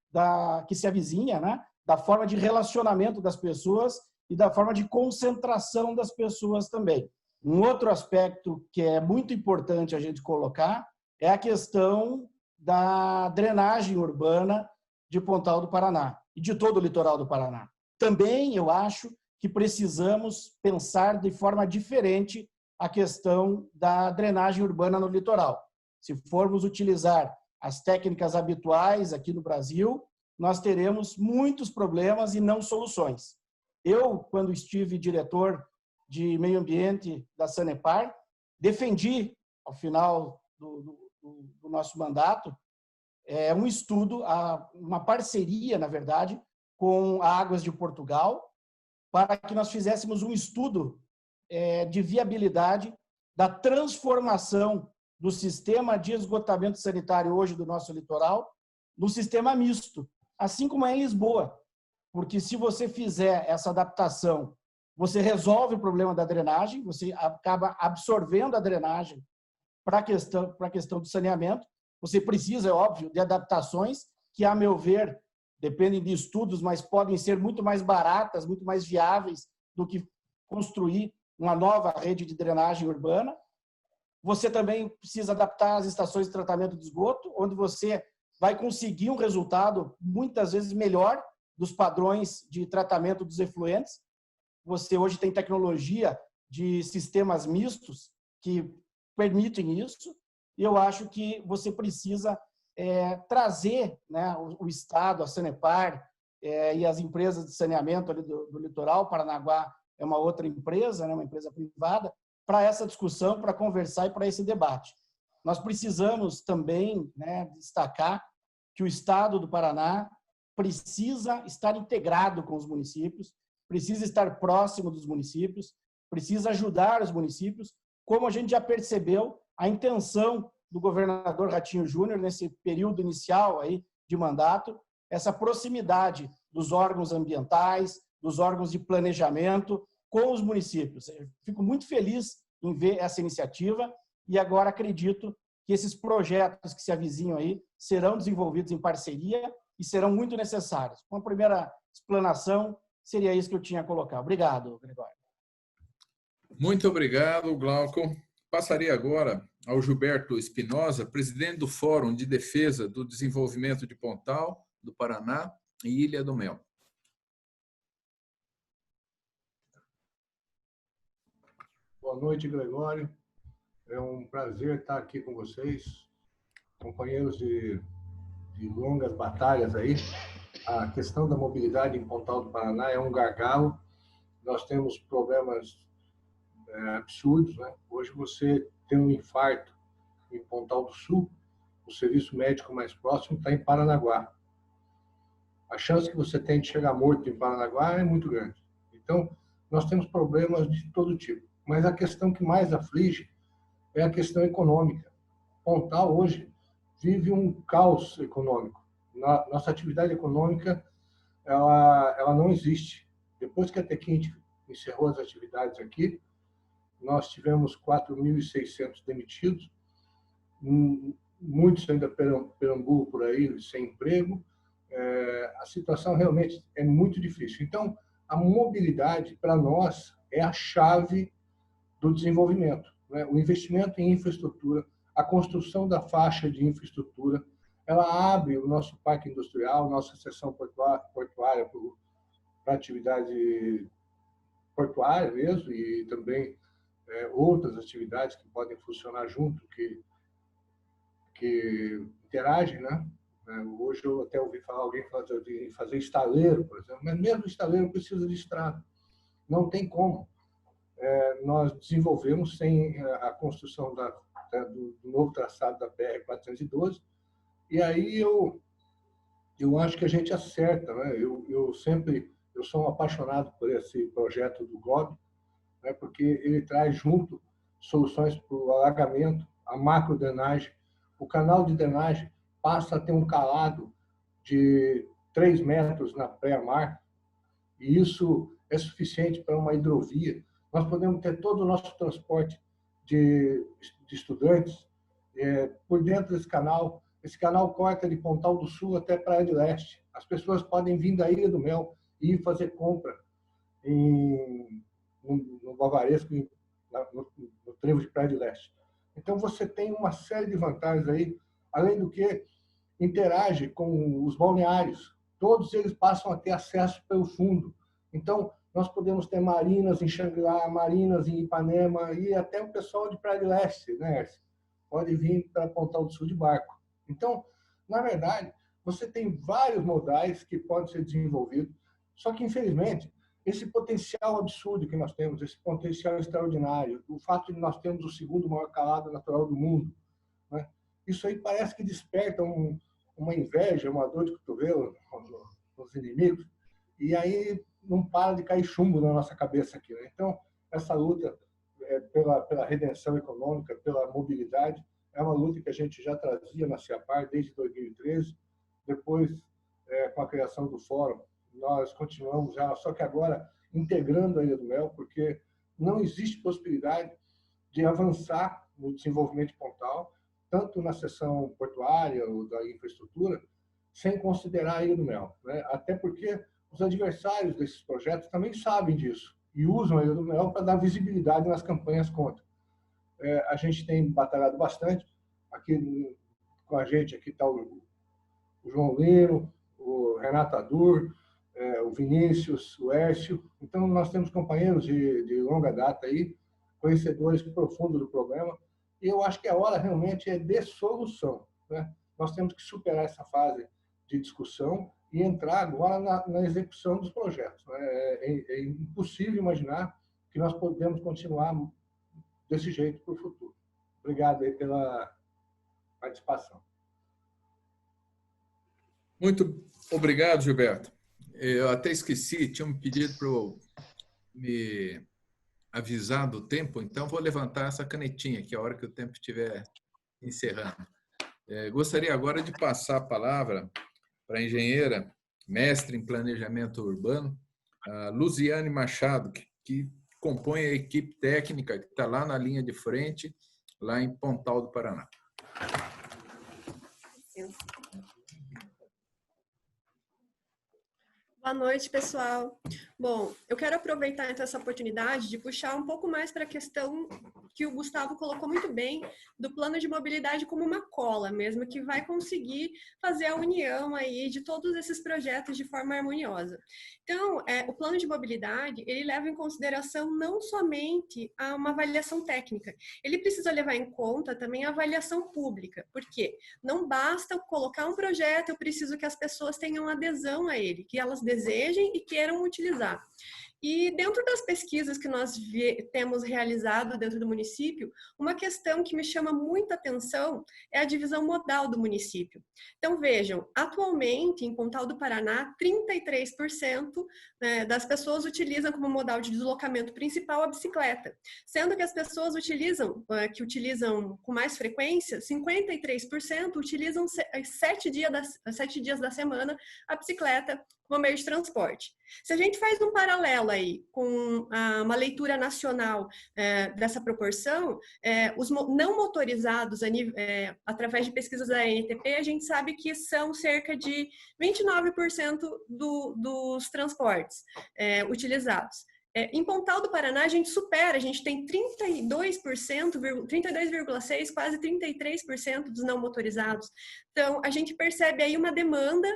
que se avizinha, né? Da forma de relacionamento das pessoas e da forma de concentração das pessoas também. Um outro aspecto que é muito importante a gente colocar é a questão da drenagem urbana de Pontal do Paraná e de todo o litoral do Paraná. Também eu acho que precisamos pensar de forma diferente a questão da drenagem urbana no litoral. Se formos utilizar as técnicas habituais aqui no Brasil, nós teremos muitos problemas e não soluções. Eu, quando estive diretor de meio ambiente da Sanepar, defendi, ao final do nosso mandato, um estudo, uma parceria, na verdade, com a Águas de Portugal, para que nós fizéssemos um estudo de viabilidade da transformação do sistema de esgotamento sanitário hoje do nosso litoral no sistema misto, assim como é em Lisboa. Porque se você fizer essa adaptação, você resolve o problema da drenagem, você acaba absorvendo a drenagem para a questão do saneamento. Você precisa, é óbvio, de adaptações que, a meu ver, dependem de estudos, mas podem ser muito mais baratas, muito mais viáveis do que construir uma nova rede de drenagem urbana. Você também precisa adaptar as estações de tratamento de esgoto, onde você vai conseguir um resultado muitas vezes melhor dos padrões de tratamento dos efluentes. Você hoje tem tecnologia de sistemas mistos que permitem isso, e eu acho que você precisa trazer, né, o Estado, a Sanepar e as empresas de saneamento ali do litoral. Paranaguá é uma outra empresa, né, uma empresa privada, para essa discussão, para conversar e para esse debate. Nós precisamos também, né, destacar que o Estado do Paraná precisa estar integrado com os municípios, precisa estar próximo dos municípios, precisa ajudar os municípios, como a gente já percebeu a intenção do governador Ratinho Júnior nesse período inicial aí de mandato, essa proximidade dos órgãos ambientais, dos órgãos de planejamento com os municípios. Eu fico muito feliz em ver essa iniciativa e agora acredito que esses projetos que se avizinham aí serão desenvolvidos em parceria e serão muito necessários. Uma primeira explanação seria isso que eu tinha a colocar. Obrigado, Gregório. Muito obrigado, Glauco. Passaria agora ao Gilberto Espinosa, presidente do Fórum de Defesa do Desenvolvimento de Pontal, do Paraná e Ilha do Mel. Boa noite, Gregório. É um prazer estar aqui com vocês, companheiros de longas batalhas aí. A questão da mobilidade em Pontal do Paraná é um gargalo. Nós temos problemas absurdos, né? Hoje você tem um infarto em Pontal do Sul, o serviço médico mais próximo está em Paranaguá. A chance que você tem de chegar morto em Paranaguá é muito grande. Então, nós temos problemas de todo tipo. Mas a questão que mais aflige é a questão econômica. Pontal hoje vive um caos econômico. Nossa atividade econômica ela não existe. Depois que a Tequinte encerrou as atividades aqui, nós tivemos 4.600 demitidos, muitos ainda perambulam por aí sem emprego. A situação realmente é muito difícil. Então, a mobilidade, para nós, é a chave do desenvolvimento, né? O investimento em infraestrutura, a construção da faixa de infraestrutura, ela abre o nosso parque industrial, nossa seção portuária para atividade portuária mesmo, e também outras atividades que podem funcionar junto, que interagem, né? Hoje eu até ouvi falar alguém fazer estaleiro, por exemplo, mas mesmo estaleiro precisa de estrada. Não tem como nós desenvolvemos sem a construção do novo traçado da BR-412, e aí eu acho que a gente acerta, né? Eu sou um apaixonado por esse projeto do GOB, né? Porque ele traz junto soluções para o alagamento, a macrodrenagem. O canal de drenagem passa a ter um calado de 3 metros na pré-mar, e isso é suficiente para uma hidrovia. Nós podemos ter todo o nosso transporte de estudantes por dentro desse canal. Esse canal corta de Pontal do Sul até Praia de Leste. As pessoas podem vir da Ilha do Mel e ir fazer compra no Bavaresco, no trevo de Praia de Leste. Então, você tem uma série de vantagens aí, além do que interage com os balneários. Todos eles passam a ter acesso pelo fundo. Então, nós podemos ter marinas em Xangri-Lá, marinas em Ipanema, e até o pessoal de Praia de Leste, né, pode vir para Pontal do Sul de barco. Então, na verdade, você tem vários modais que podem ser desenvolvidos, só que, infelizmente, esse potencial absurdo que nós temos, esse potencial extraordinário, o fato de nós termos o segundo maior calado natural do mundo, né, isso aí parece que desperta uma inveja, uma dor de cotovelo nos inimigos, e aí não para de cair chumbo na nossa cabeça aqui, né? Então, essa luta pela redenção econômica, pela mobilidade. É uma luta que a gente já trazia na CIAPAR desde 2013. Depois, com a criação do fórum, nós continuamos já, só que agora integrando a Ilha do Mel, porque não existe possibilidade de avançar no desenvolvimento de Pontal, tanto na seção portuária ou da infraestrutura, sem considerar a Ilha do Mel, né? Até porque os adversários desses projetos também sabem disso e usam a Ilha do Mel para dar visibilidade nas campanhas contra. A gente tem batalhado bastante. Aqui com a gente aqui está o João Lino, o Renato Adur, o Vinícius, o Hércio. Então, nós temos companheiros de longa data aí, conhecedores profundos do problema, e eu acho que a hora realmente é de solução, né? Nós temos que superar essa fase de discussão e entrar agora na execução dos projetos, né? É impossível imaginar que nós podemos continuar desse jeito para o futuro. Obrigado aí pela participação. Muito obrigado, Gilberto. Eu até esqueci, tinha me pedido para eu me avisar do tempo, então vou levantar essa canetinha, que é a hora que o tempo estiver encerrando. Gostaria agora de passar a palavra para a engenheira, mestre em planejamento urbano, a Luziane Machado, que compõe a equipe técnica que está lá na linha de frente, lá em Pontal do Paraná. Boa noite, pessoal. Bom, eu quero aproveitar então essa oportunidade de puxar um pouco mais para a questão que o Gustavo colocou muito bem do plano de mobilidade como uma cola mesmo, que vai conseguir fazer a união aí de todos esses projetos de forma harmoniosa. Então, o plano de mobilidade, ele leva em consideração não somente uma avaliação técnica, ele precisa levar em conta também a avaliação pública, porque não basta colocar um projeto, eu preciso que as pessoas tenham adesão a ele, que elas desejem e queiram utilizar. E dentro das pesquisas que nós temos realizado dentro do município, uma questão que me chama muita atenção é a divisão modal do município. Então vejam, atualmente em Pontal do Paraná, 33% das pessoas utilizam como modal de deslocamento principal a bicicleta, sendo que as pessoas que utilizam com mais frequência, 53% utilizam 7 dias da semana a bicicleta como meio de transporte. Se a gente faz um paralelo aí com uma leitura nacional dessa proporção, os não motorizados, através de pesquisas da ANTP, a gente sabe que são cerca de 29% dos transportes utilizados. Em Pontal do Paraná, a gente tem 32%, 32,6%, quase 33% dos não motorizados. Então, a gente percebe aí uma demanda,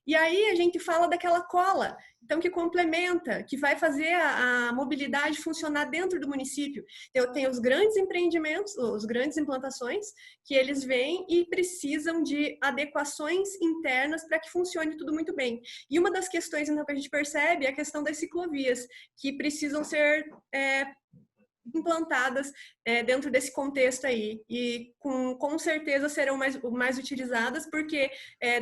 e aí a gente fala daquela cola, então que complementa, que vai fazer a mobilidade funcionar dentro do município. Eu tenho os grandes empreendimentos, as grandes implantações, que eles vêm e precisam de adequações internas para que funcione tudo muito bem. E uma das questões então, que a gente percebe é a questão das ciclovias, que precisam ser implantadas dentro desse contexto aí, e com certeza serão mais utilizadas, porque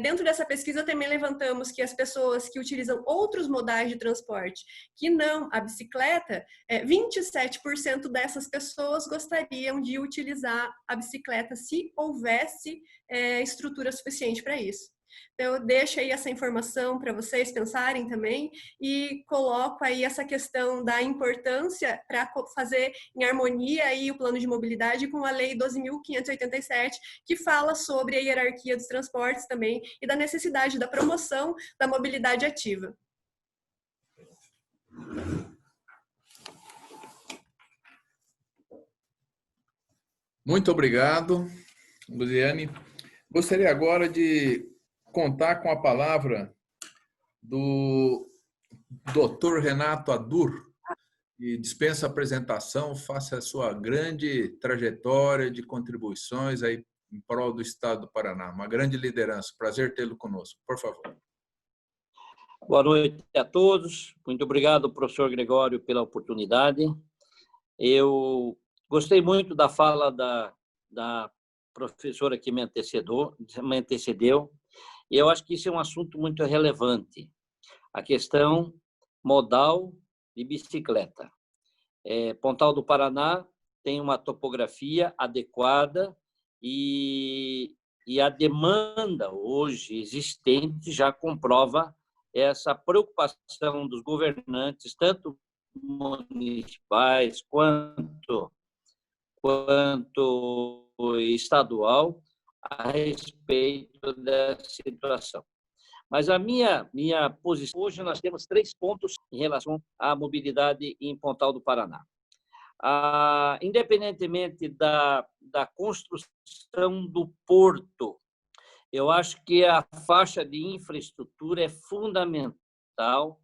dentro dessa pesquisa também levantamos que as pessoas que utilizam outros modais de transporte, que não a bicicleta, 27% dessas pessoas gostariam de utilizar a bicicleta se houvesse estrutura suficiente para isso. Então, eu deixo aí essa informação para vocês pensarem também e coloco aí essa questão da importância para fazer em harmonia aí o plano de mobilidade com a Lei 12.587, que fala sobre a hierarquia dos transportes também e da necessidade da promoção da mobilidade ativa. Muito obrigado, Luziane. Gostaria agora de contar com a palavra do Dr. Renato Adur, que dispensa a apresentação, faça a sua grande trajetória de contribuições aí em prol do Estado do Paraná. Uma grande liderança. Prazer tê-lo conosco. Por favor. Boa noite a todos. Muito obrigado, professor Gregório, pela oportunidade. Eu gostei muito da fala da professora que me antecedeu. E eu acho que isso é um assunto muito relevante, a questão modal de bicicleta. Pontal do Paraná tem uma topografia adequada e a demanda hoje existente já comprova essa preocupação dos governantes, tanto municipais quanto estadual, a respeito dessa situação. Mas a minha posição, hoje nós temos 3 pontos em relação à mobilidade em Pontal do Paraná. Independentemente da construção do porto, eu acho que a faixa de infraestrutura é fundamental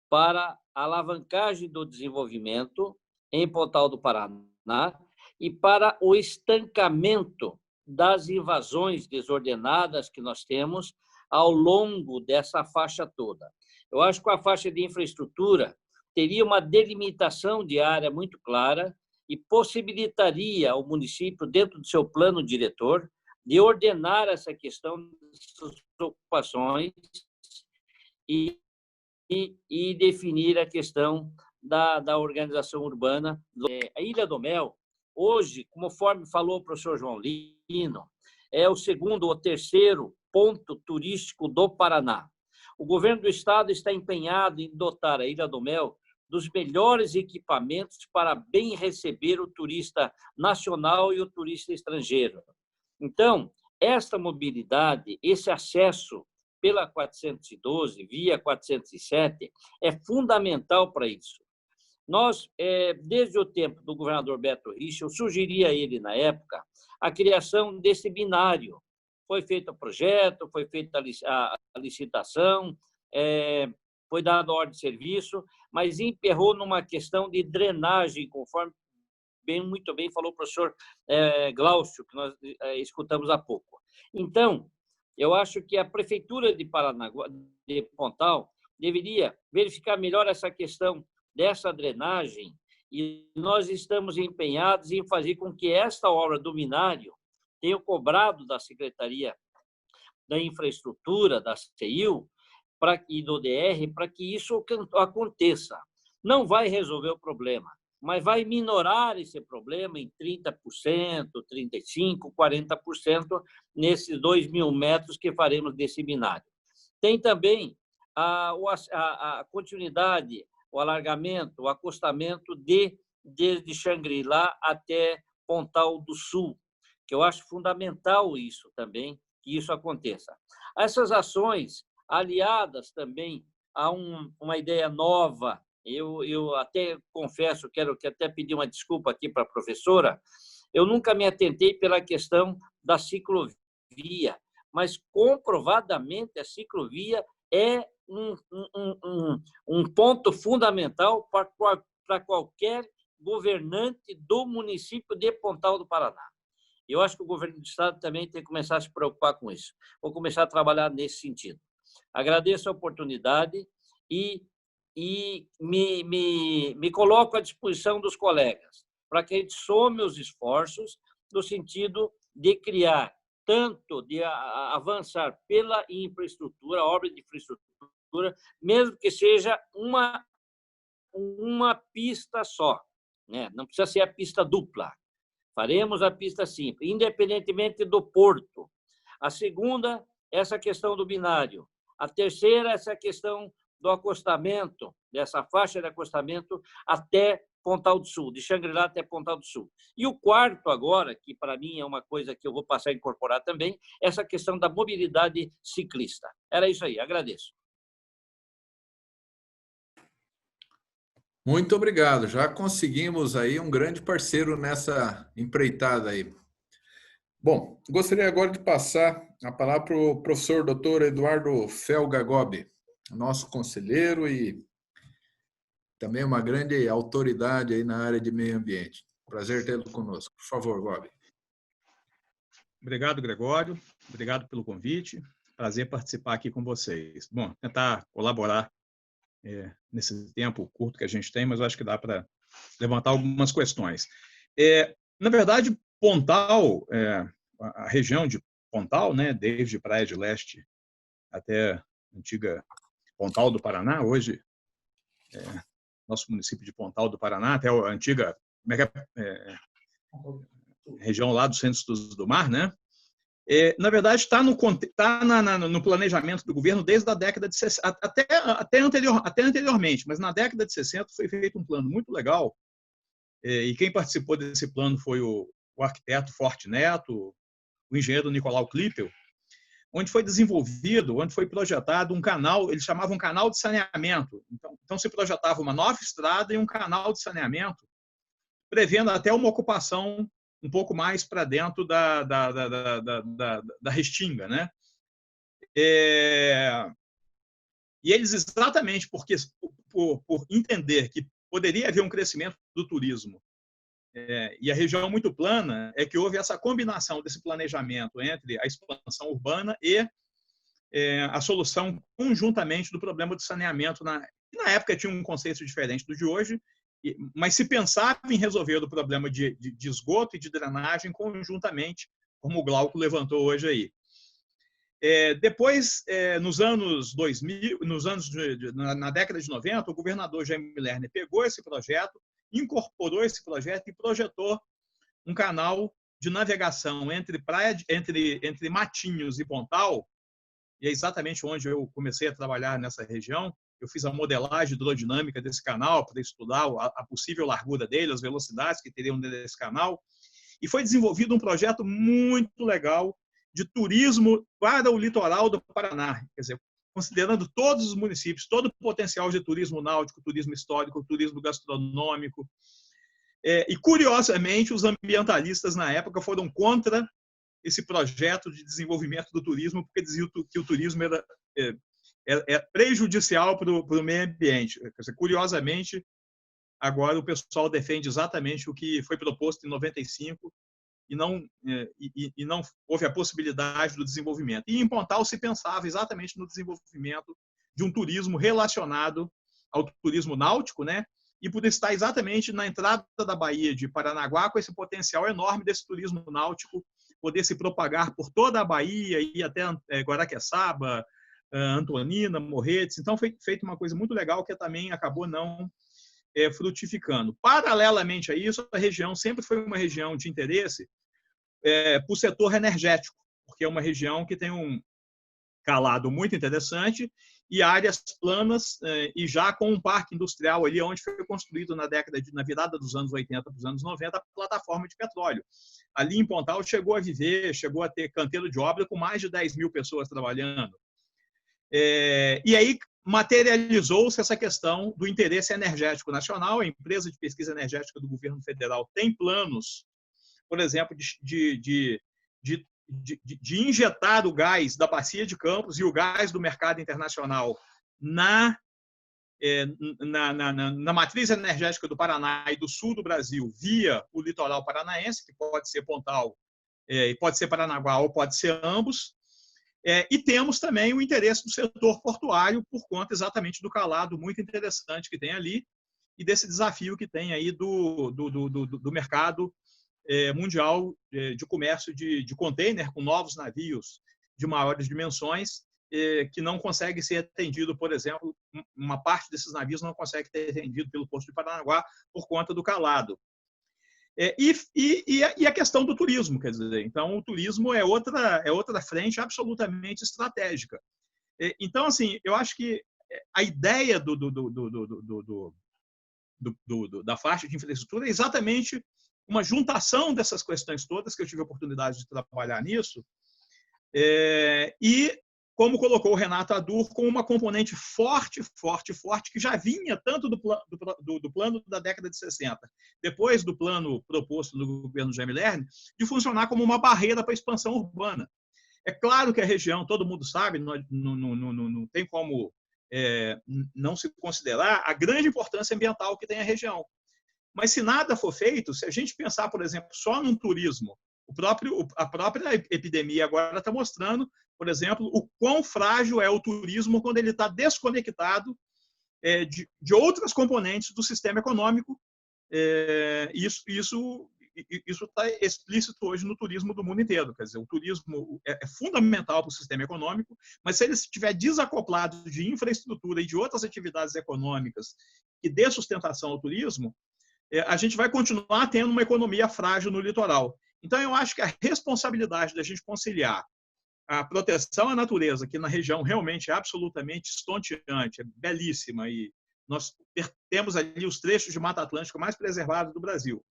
para a alavancagem do desenvolvimento em Pontal do Paraná e para o estancamento das invasões desordenadas que nós temos ao longo dessa faixa toda. Eu acho que a faixa de infraestrutura teria uma delimitação de área muito clara e possibilitaria ao município, dentro do seu plano diretor, de ordenar essa questão das ocupações e definir a questão da organização urbana. A Ilha do Mel, hoje, conforme falou o professor João Lino, é o 2º ou 3º ponto turístico do Paraná. O governo do estado está empenhado em dotar a Ilha do Mel dos melhores equipamentos para bem receber o turista nacional e o turista estrangeiro. Então, esta mobilidade, esse acesso pela 412, via 407, é fundamental para isso. Nós, desde o tempo do governador Beto Richa, eu sugeri a ele, na época, a criação desse binário. Foi feito o projeto, foi feita a licitação, foi dada a ordem de serviço, mas emperrou numa questão de drenagem, conforme muito bem falou o professor Glaucio, que nós escutamos há pouco. Então, eu acho que a Prefeitura de Paranaguá, de Pontal, deveria verificar melhor essa questão dessa drenagem, e nós estamos empenhados em fazer com que esta obra do binário tenha cobrado da Secretaria da Infraestrutura, da CEIU, e do DR, para que isso aconteça. Não vai resolver o problema, mas vai minorar esse problema em 30%, 35%, 40% nesses 2.000 metros que faremos desse binário. Tem também a continuidade, o alargamento, o acostamento desde Xangri-Lá até Pontal do Sul, que eu acho fundamental isso também, que isso aconteça. Essas ações, aliadas também a uma ideia nova, eu até confesso, quero até pedir uma desculpa aqui para a professora, eu nunca me atentei pela questão da ciclovia, mas comprovadamente a ciclovia é um ponto fundamental para qualquer governante do município de Pontal do Paraná. Eu acho que o governo do estado também tem que começar a se preocupar com isso. Vou começar a trabalhar nesse sentido. Agradeço a oportunidade e me coloco à disposição dos colegas para que a gente some os esforços no sentido de criar, tanto de avançar pela infraestrutura, obra de infraestrutura, mesmo que seja uma pista só, né? Não precisa ser a pista dupla. Faremos a pista simples, independentemente do porto. A segunda, essa questão do binário. A terceira, essa questão do acostamento, dessa faixa de acostamento até Pontal do Sul, de Xangri-Lá até Pontal do Sul. E o quarto agora, que para mim é uma coisa que eu vou passar a incorporar também, essa questão da mobilidade ciclista. Era isso aí, agradeço. Muito obrigado. Já conseguimos aí um grande parceiro nessa empreitada aí. Bom, gostaria agora de passar a palavra para o professor Dr. Eduardo Felga Gobi, nosso conselheiro e também uma grande autoridade aí na área de meio ambiente. Prazer tê-lo conosco. Por favor, Gobi. Obrigado, Gregório. Obrigado pelo convite. Prazer participar aqui com vocês. Bom, tentar colaborar nesse tempo curto que a gente tem, mas eu acho que dá para levantar algumas questões. Na verdade, Pontal, a região de Pontal, né, desde Praia de Leste até a antiga Pontal do Paraná, hoje nosso município de Pontal do Paraná, até a antiga região lá do Centro de Estudos do Mar, né? Na verdade, está no planejamento do governo desde a década de 60, até anteriormente, mas na década de 60 foi feito um plano muito legal, e quem participou desse plano foi o arquiteto Forte Neto, o engenheiro Nicolau Klippel, onde foi desenvolvido, onde foi projetado um canal, eles chamavam canal de saneamento. Então se projetava uma nova estrada e um canal de saneamento, prevendo até uma ocupação um pouco mais para dentro da Restinga, né? E eles, exatamente porque por entender que poderia haver um crescimento do turismo e a região muito plana, é que houve essa combinação desse planejamento entre a expansão urbana e a solução conjuntamente do problema do saneamento. Na época tinha um conceito diferente do de hoje, mas se pensava em resolver o problema de esgoto e de drenagem conjuntamente, como o Glauco levantou hoje aí. Depois, nos anos 2000, na década de 90, o governador Jaime Lerner pegou esse projeto, incorporou esse projeto e projetou um canal de navegação entre Matinhos e Pontal, e é exatamente onde eu comecei a trabalhar nessa região. Eu fiz a modelagem hidrodinâmica desse canal para estudar a possível largura dele, as velocidades que teriam nesse canal. E foi desenvolvido um projeto muito legal de turismo para o litoral do Paraná. Quer dizer, considerando todos os municípios, todo o potencial de turismo náutico, turismo histórico, turismo gastronômico. E, curiosamente, os ambientalistas, na época, foram contra esse projeto de desenvolvimento do turismo, porque diziam que o turismo é prejudicial para o meio ambiente. Quer dizer, curiosamente, agora o pessoal defende exatamente o que foi proposto em 95 e não houve a possibilidade do desenvolvimento. E em Pontal se pensava exatamente no desenvolvimento de um turismo relacionado ao turismo náutico, né? E por estar exatamente na entrada da Baía de Paranaguá, com esse potencial enorme desse turismo náutico poder se propagar por toda a Bahia e até Guaraqueçaba, Antonina, Morretes. Então, foi feita uma coisa muito legal que também acabou não frutificando. Paralelamente a isso, a região sempre foi uma região de interesse para o setor energético, porque é uma região que tem um calado muito interessante e áreas planas, e já com um parque industrial ali, onde foi construído na virada dos anos 80 para os anos 90, a plataforma de petróleo. Ali em Pontal chegou a ter canteiro de obra com mais de 10 mil pessoas trabalhando. E aí materializou-se essa questão do interesse energético nacional. A empresa de pesquisa energética do governo federal tem planos, por exemplo, de injetar o gás da Bacia de Campos e o gás do mercado internacional na matriz energética do Paraná e do sul do Brasil, via o litoral paranaense, que pode ser Pontal, pode ser Paranaguá ou pode ser ambos. E temos também o interesse do setor portuário, por conta exatamente do calado muito interessante que tem ali e desse desafio que tem aí do mercado mundial de comércio de container, com novos navios de maiores dimensões, que não consegue ser atendido, por exemplo, uma parte desses navios não consegue ser atendido pelo Porto de Paranaguá por conta do calado. E a questão do turismo, quer dizer, então o turismo é outra frente absolutamente estratégica. Então, assim, eu acho que a ideia da faixa de infraestrutura é exatamente uma juntação dessas questões todas, que eu tive a oportunidade de trabalhar nisso, e, como colocou o Renato Adur, com uma componente forte, que já vinha tanto do plano da década de 60, depois do plano proposto no governo Jaime Lerner, de funcionar como uma barreira para a expansão urbana. É claro que a região, todo mundo sabe, não tem como não se considerar a grande importância ambiental que tem a região. Mas se nada for feito, se a gente pensar, por exemplo, só num turismo, a própria epidemia agora está mostrando, por exemplo, o quão frágil é o turismo quando ele está desconectado de outras componentes do sistema econômico. Isso está explícito hoje no turismo do mundo inteiro. Quer dizer, o turismo é fundamental para o sistema econômico, mas se ele estiver desacoplado de infraestrutura e de outras atividades econômicas que dê sustentação ao turismo, a gente vai continuar tendo uma economia frágil no litoral. Então, eu acho que a responsabilidade da gente conciliar a proteção à natureza, que na região realmente é absolutamente estonteante, é belíssima, e nós temos ali os trechos de Mata Atlântica mais preservados do Brasil.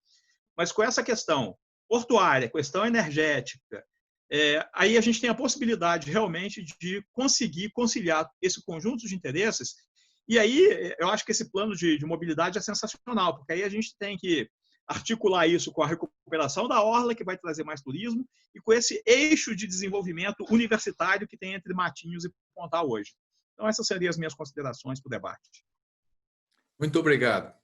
Mas com essa questão portuária, questão energética, aí a gente tem a possibilidade realmente de conseguir conciliar esse conjunto de interesses. E aí eu acho que esse plano de mobilidade é sensacional, porque aí a gente tem que articular isso com a recuperação da orla, que vai trazer mais turismo, e com esse eixo de desenvolvimento universitário que tem entre Matinhos e Pontal hoje. Então, essas seriam as minhas considerações para o debate. Muito obrigado.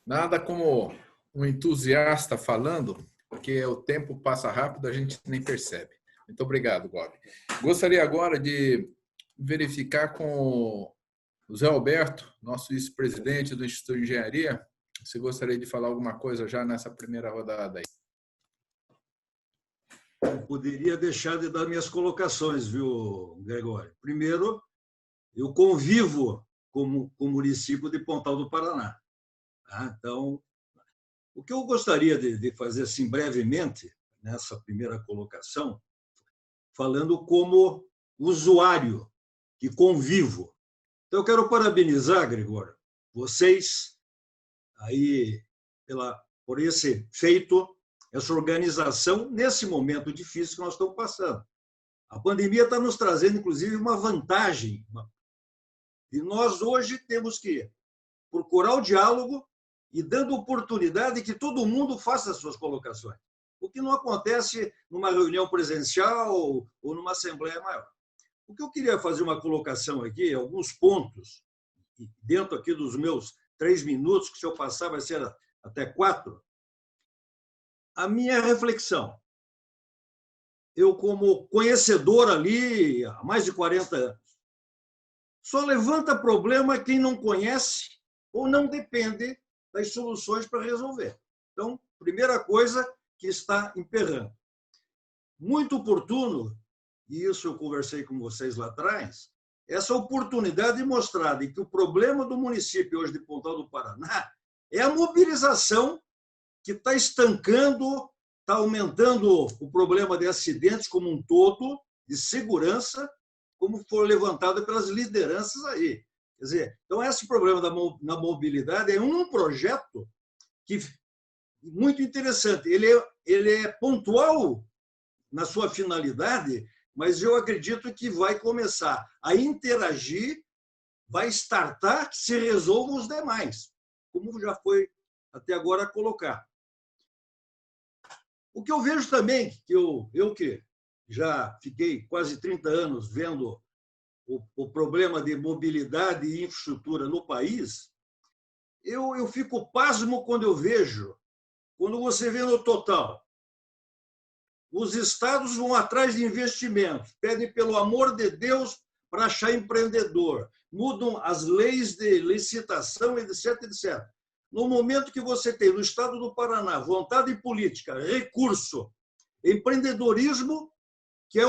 Nada como um entusiasta falando, porque o tempo passa rápido, a gente nem percebe. Muito obrigado, Bob. Gostaria agora de verificar com o Zé Alberto, nosso vice-presidente do Instituto de Engenharia, se gostaria de falar alguma coisa já nessa primeira rodada aí. Eu poderia deixar de dar minhas colocações, viu, Gregório? Primeiro, eu convivo com o município de Pontal do Paraná. Tá? Então, o que eu gostaria de fazer assim brevemente, nessa primeira colocação, falando como usuário que convivo. Então, eu quero parabenizar, Gregório, vocês aí por esse feito, essa organização, nesse momento difícil que nós estamos passando. A pandemia está nos trazendo, inclusive, uma vantagem. E nós, hoje, temos que procurar o diálogo e dando oportunidade que todo mundo faça as suas colocações. O que não acontece numa reunião presencial ou numa assembleia maior. O que eu queria fazer uma colocação aqui, alguns pontos, dentro aqui dos meus 3 minutos, que se eu passar vai ser até 4. A minha reflexão. Eu, como conhecedor ali há mais de 40 anos, só levanta problema quem não conhece ou não depende das soluções para resolver. Então, primeira coisa que está emperrando. Muito oportuno, e isso eu conversei com vocês lá atrás, essa oportunidade de mostrar que o problema do município hoje de Pontal do Paraná é a mobilização que está estancando, está aumentando o problema de acidentes como um todo, de segurança, como foi levantado pelas lideranças aí. Quer dizer, então, esse problema na mobilidade é um projeto que muito interessante. Ele é pontual na sua finalidade, mas eu acredito que vai começar a interagir, vai startar, que se resolvam os demais, como já foi até agora colocado. O que eu vejo também, que eu que já fiquei quase 30 anos vendo o problema de mobilidade e infraestrutura no país, eu fico pasmo quando você vê no total, os estados vão atrás de investimentos, pedem pelo amor de Deus para achar empreendedor, mudam as leis de licitação, etc, etc. No momento que você tem no estado do Paraná vontade política, recurso, empreendedorismo, que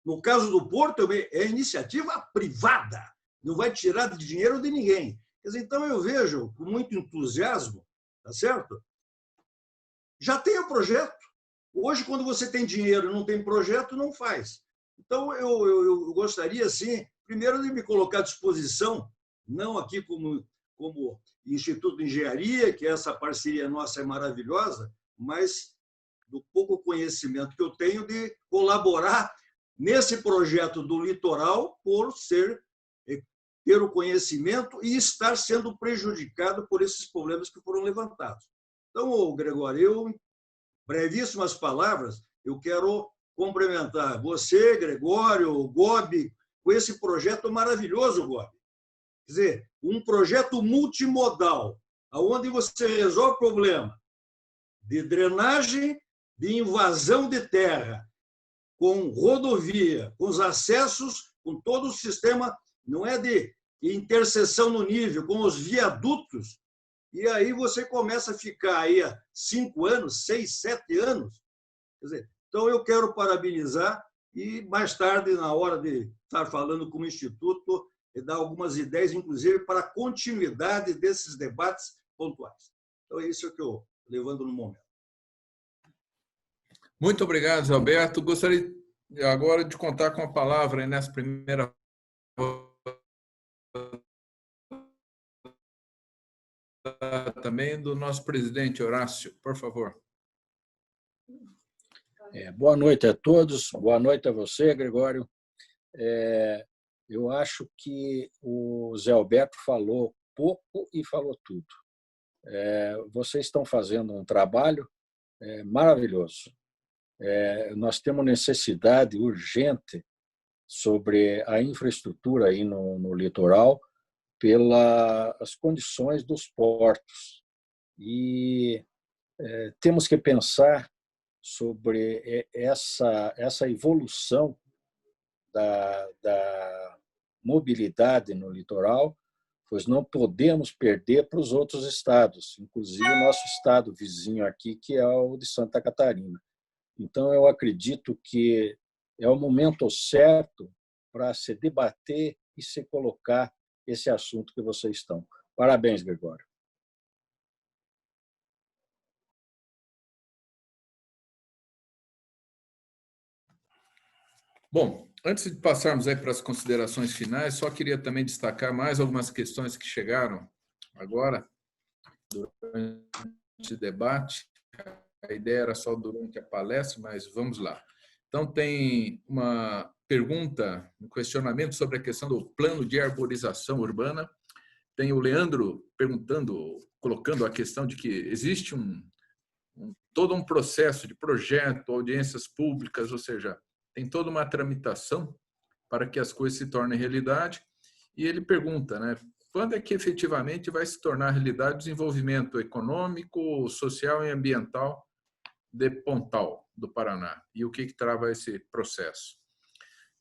no caso do Porto, é iniciativa privada, não vai tirar de dinheiro de ninguém. Então, eu vejo com muito entusiasmo, tá certo? Já tem o projeto. Hoje, quando você tem dinheiro e não tem projeto, não faz. Então, eu gostaria, sim, primeiro de me colocar à disposição, não aqui como Instituto de Engenharia, que essa parceria nossa é maravilhosa, mas do pouco conhecimento que eu tenho de colaborar nesse projeto do litoral por ter o conhecimento e estar sendo prejudicado por esses problemas que foram levantados. Então, Gregório, brevíssimas palavras, eu quero cumprimentar você, Gregório, o Gobi, com esse projeto maravilhoso, Gobi. Quer dizer, um projeto multimodal, onde você resolve o problema de drenagem, de invasão de terra, com rodovia, com os acessos, com todo o sistema, não é de interseção no nível, com os viadutos, e aí você começa a ficar aí há 5 anos, 6, 7 anos. Quer dizer, então, eu quero parabenizar e, mais tarde, na hora de estar falando com o Instituto, dar algumas ideias, inclusive, para a continuidade desses debates pontuais. Então, é isso que eu levando no momento. Muito obrigado, Zé Alberto. Gostaria agora de contar com a palavra aí nessa primeira também do nosso presidente Horácio, por favor. Boa noite a todos, boa noite a você, Gregório. Eu acho que o Zé Alberto falou pouco e falou tudo. Vocês estão fazendo um trabalho maravilhoso. Nós temos necessidade urgente sobre a infraestrutura aí no litoral pelas condições dos portos. E temos que pensar sobre essa evolução da mobilidade no litoral, pois não podemos perder para os outros estados, inclusive o nosso estado vizinho aqui, que é o de Santa Catarina. Então, eu acredito que é o momento certo para se debater e se colocar esse assunto que vocês estão. Parabéns, Gregório. Bom, antes de passarmos aí para as considerações finais, só queria também destacar mais algumas questões que chegaram agora durante o debate. A ideia era só durante a palestra, mas vamos lá. Então, tem uma pergunta, um questionamento sobre a questão do plano de arborização urbana. Tem o Leandro perguntando, colocando a questão de que existe todo um processo de projeto, audiências públicas, ou seja, tem toda uma tramitação para que as coisas se tornem realidade. E ele pergunta, né, quando é que efetivamente vai se tornar realidade o desenvolvimento econômico, social e ambiental de Pontal, do Paraná? E o que trava esse processo?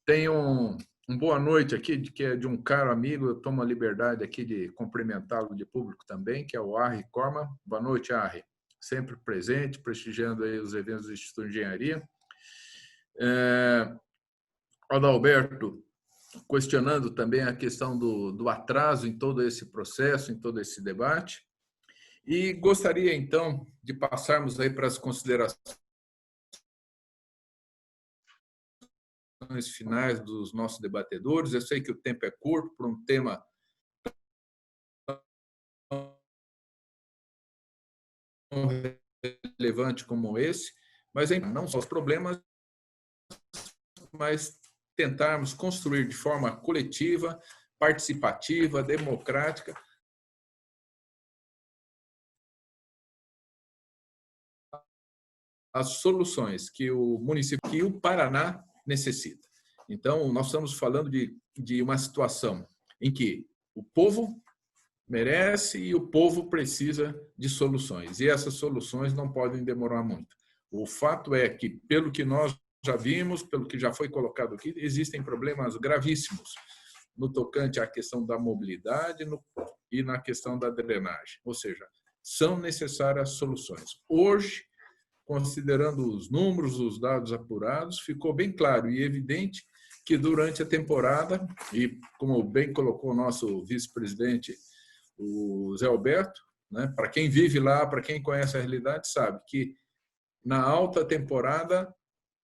Tem um boa noite aqui, que é de um caro amigo, eu tomo a liberdade aqui de cumprimentá-lo de público também, que é o Arri Corma. Boa noite, Arri. Sempre presente, prestigiando aí os eventos do Instituto de Engenharia. Adalberto questionando também a questão do atraso em todo esse processo, em todo esse debate. E gostaria, então, de passarmos aí para as considerações finais dos nossos debatedores. Eu sei que o tempo é curto para um tema tão relevante como esse, mas não só os problemas, mas tentarmos construir de forma coletiva, participativa, democrática, as soluções que o município, que o Paraná necessita. Então, nós estamos falando de uma situação em que o povo merece e o povo precisa de soluções. E essas soluções não podem demorar muito. O fato é que, pelo que nós já vimos, pelo que já foi colocado aqui, existem problemas gravíssimos no tocante à questão da mobilidade e na questão da drenagem. Ou seja, são necessárias soluções. Hoje, considerando os números, os dados apurados, ficou bem claro e evidente que durante a temporada, e como bem colocou o nosso vice-presidente, o Zé Alberto, né, para quem vive lá, para quem conhece a realidade, sabe que na alta temporada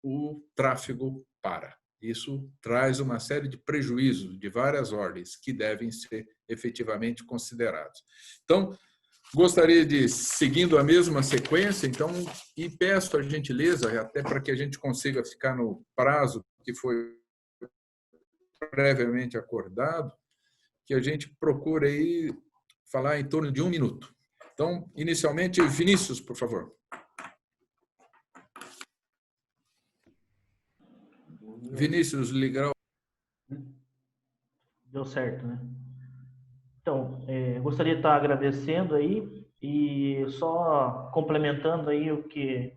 o tráfego para. Isso traz uma série de prejuízos de várias ordens que devem ser efetivamente considerados. Então, gostaria de, seguindo a mesma sequência, então, e peço a gentileza, até para que a gente consiga ficar no prazo que foi previamente acordado, que a gente procure aí falar em torno de 1 minuto. Então, inicialmente, Vinícius, por favor. Vinícius, ligar. Deu certo, né? Então, gostaria de estar agradecendo aí e só complementando aí o que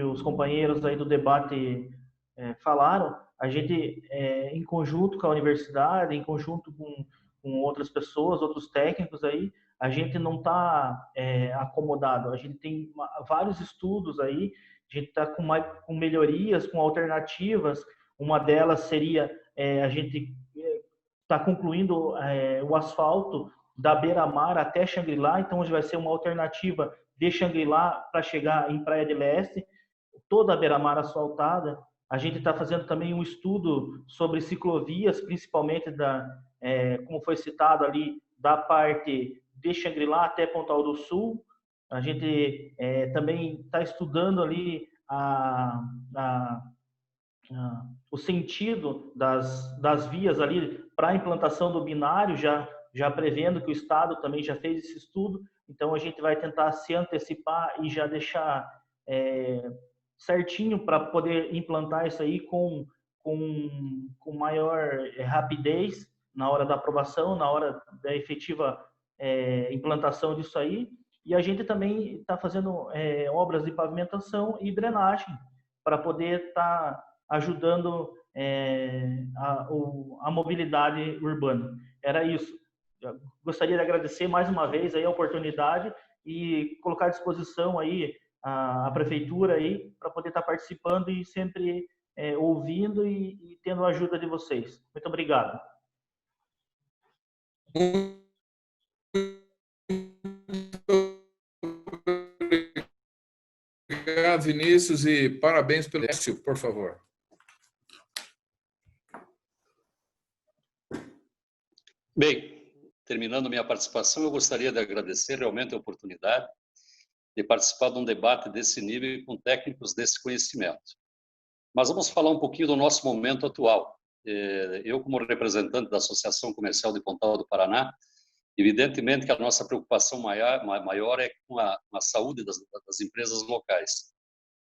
os companheiros aí do debate falaram. A gente, em conjunto com a universidade, em conjunto com outras pessoas, outros técnicos aí, a gente não está acomodado. A gente tem vários estudos aí, a gente está com melhorias, com alternativas. Uma delas seria a gente está concluindo o asfalto da beira-mar até Xangri-Lá, então hoje vai ser uma alternativa de Xangri-Lá para chegar em Praia de Leste, toda a beira-mar asfaltada. A gente está fazendo também um estudo sobre ciclovias, principalmente como foi citado ali, da parte de Xangri-Lá até Pontal do Sul. A gente também está estudando ali o sentido das vias ali para a implantação do binário, já prevendo que o Estado também já fez esse estudo. Então, a gente vai tentar se antecipar e já deixar certinho para poder implantar isso aí com maior rapidez na hora da aprovação, na hora da efetiva implantação disso aí. E a gente também está fazendo obras de pavimentação e drenagem para poder estar ajudando a mobilidade urbana. Era isso. Eu gostaria de agradecer mais uma vez aí a oportunidade e colocar à disposição aí a prefeitura aí para poder estar participando e sempre ouvindo e tendo a ajuda de vocês. Muito obrigado. Obrigado, Vinícius, e parabéns pelo Écio, por favor. Bem, terminando minha participação, eu gostaria de agradecer realmente a oportunidade de participar de um debate desse nível e com técnicos desse conhecimento. Mas vamos falar um pouquinho do nosso momento atual. Eu, como representante da Associação Comercial de Pontal do Paraná, evidentemente que a nossa preocupação maior é com a saúde das empresas locais.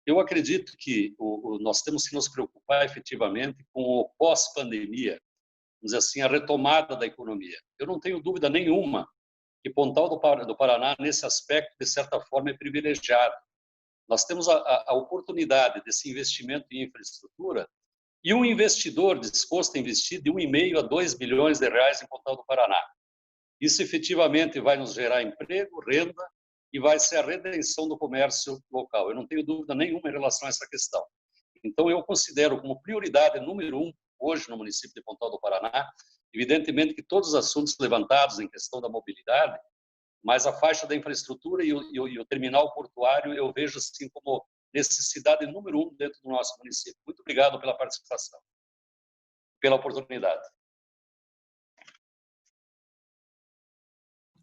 Eu acredito que nós temos que nos preocupar efetivamente com o pós-pandemia, vamos dizer assim, a retomada da economia. Eu não tenho dúvida nenhuma que Pontal do Paraná, nesse aspecto, de certa forma, é privilegiado. Nós temos a oportunidade desse investimento em infraestrutura e um investidor disposto a investir de 1,5 a 2 bilhões de reais em Pontal do Paraná. Isso efetivamente vai nos gerar emprego, renda e vai ser a redenção do comércio local. Eu não tenho dúvida nenhuma em relação a essa questão. Então, eu considero como prioridade número 1, hoje no município de Pontal do Paraná, evidentemente que todos os assuntos levantados em questão da mobilidade, mas a faixa da infraestrutura e o terminal portuário eu vejo assim como necessidade número 1 dentro do nosso município. Muito obrigado pela participação, pela oportunidade.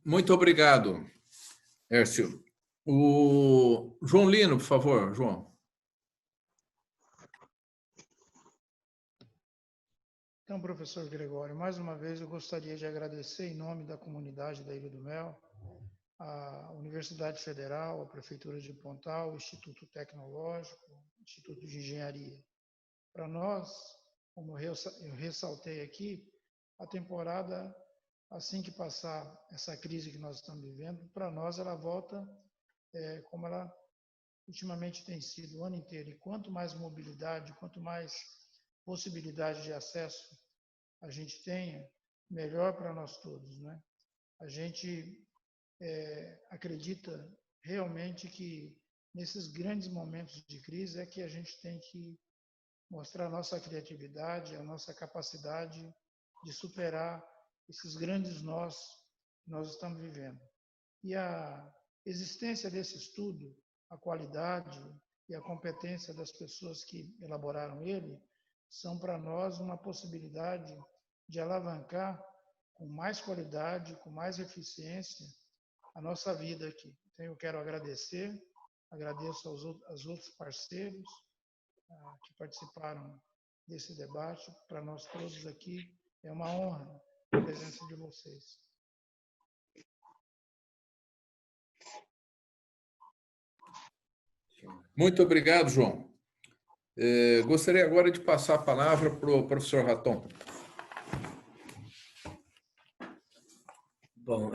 Muito obrigado, Hércio. O João Lino, por favor, João. Então, professor Gregório, mais uma vez eu gostaria de agradecer em nome da comunidade da Ilha do Mel, a Universidade Federal, a Prefeitura de Pontal, o Instituto Tecnológico, o Instituto de Engenharia. Para nós, como eu ressaltei aqui, a temporada, assim que passar essa crise que nós estamos vivendo, para nós ela volta como ela ultimamente tem sido o ano inteiro. E quanto mais mobilidade, quanto mais possibilidade de acesso a gente tenha, melhor para nós todos, né? A gente acredita realmente que nesses grandes momentos de crise é que a gente tem que mostrar a nossa criatividade, a nossa capacidade de superar esses grandes nós que nós estamos vivendo. E a existência desse estudo, a qualidade e a competência das pessoas que elaboraram ele, são para nós uma possibilidade de alavancar com mais qualidade, com mais eficiência, a nossa vida aqui. Então, eu quero agradeço aos outros parceiros que participaram desse debate. Para nós todos aqui, é uma honra a presença de vocês. Muito obrigado, João. Gostaria agora de passar a palavra para o professor Raton. Bom,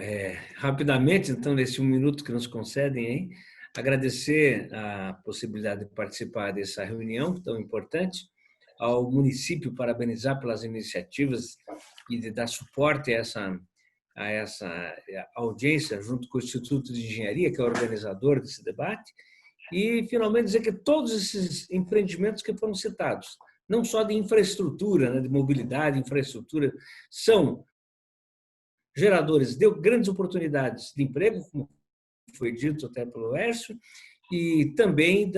rapidamente, então, nesse 1 minuto que nos concedem aí, agradecer a possibilidade de participar dessa reunião tão importante, ao município parabenizar pelas iniciativas e de dar suporte a essa audiência junto com o Instituto de Engenharia, que é o organizador desse debate, e, finalmente, dizer que todos esses empreendimentos que foram citados, não só de infraestrutura, né, de mobilidade, infraestrutura, são geradores, deu grandes oportunidades de emprego, como foi dito até pelo Hércio, e também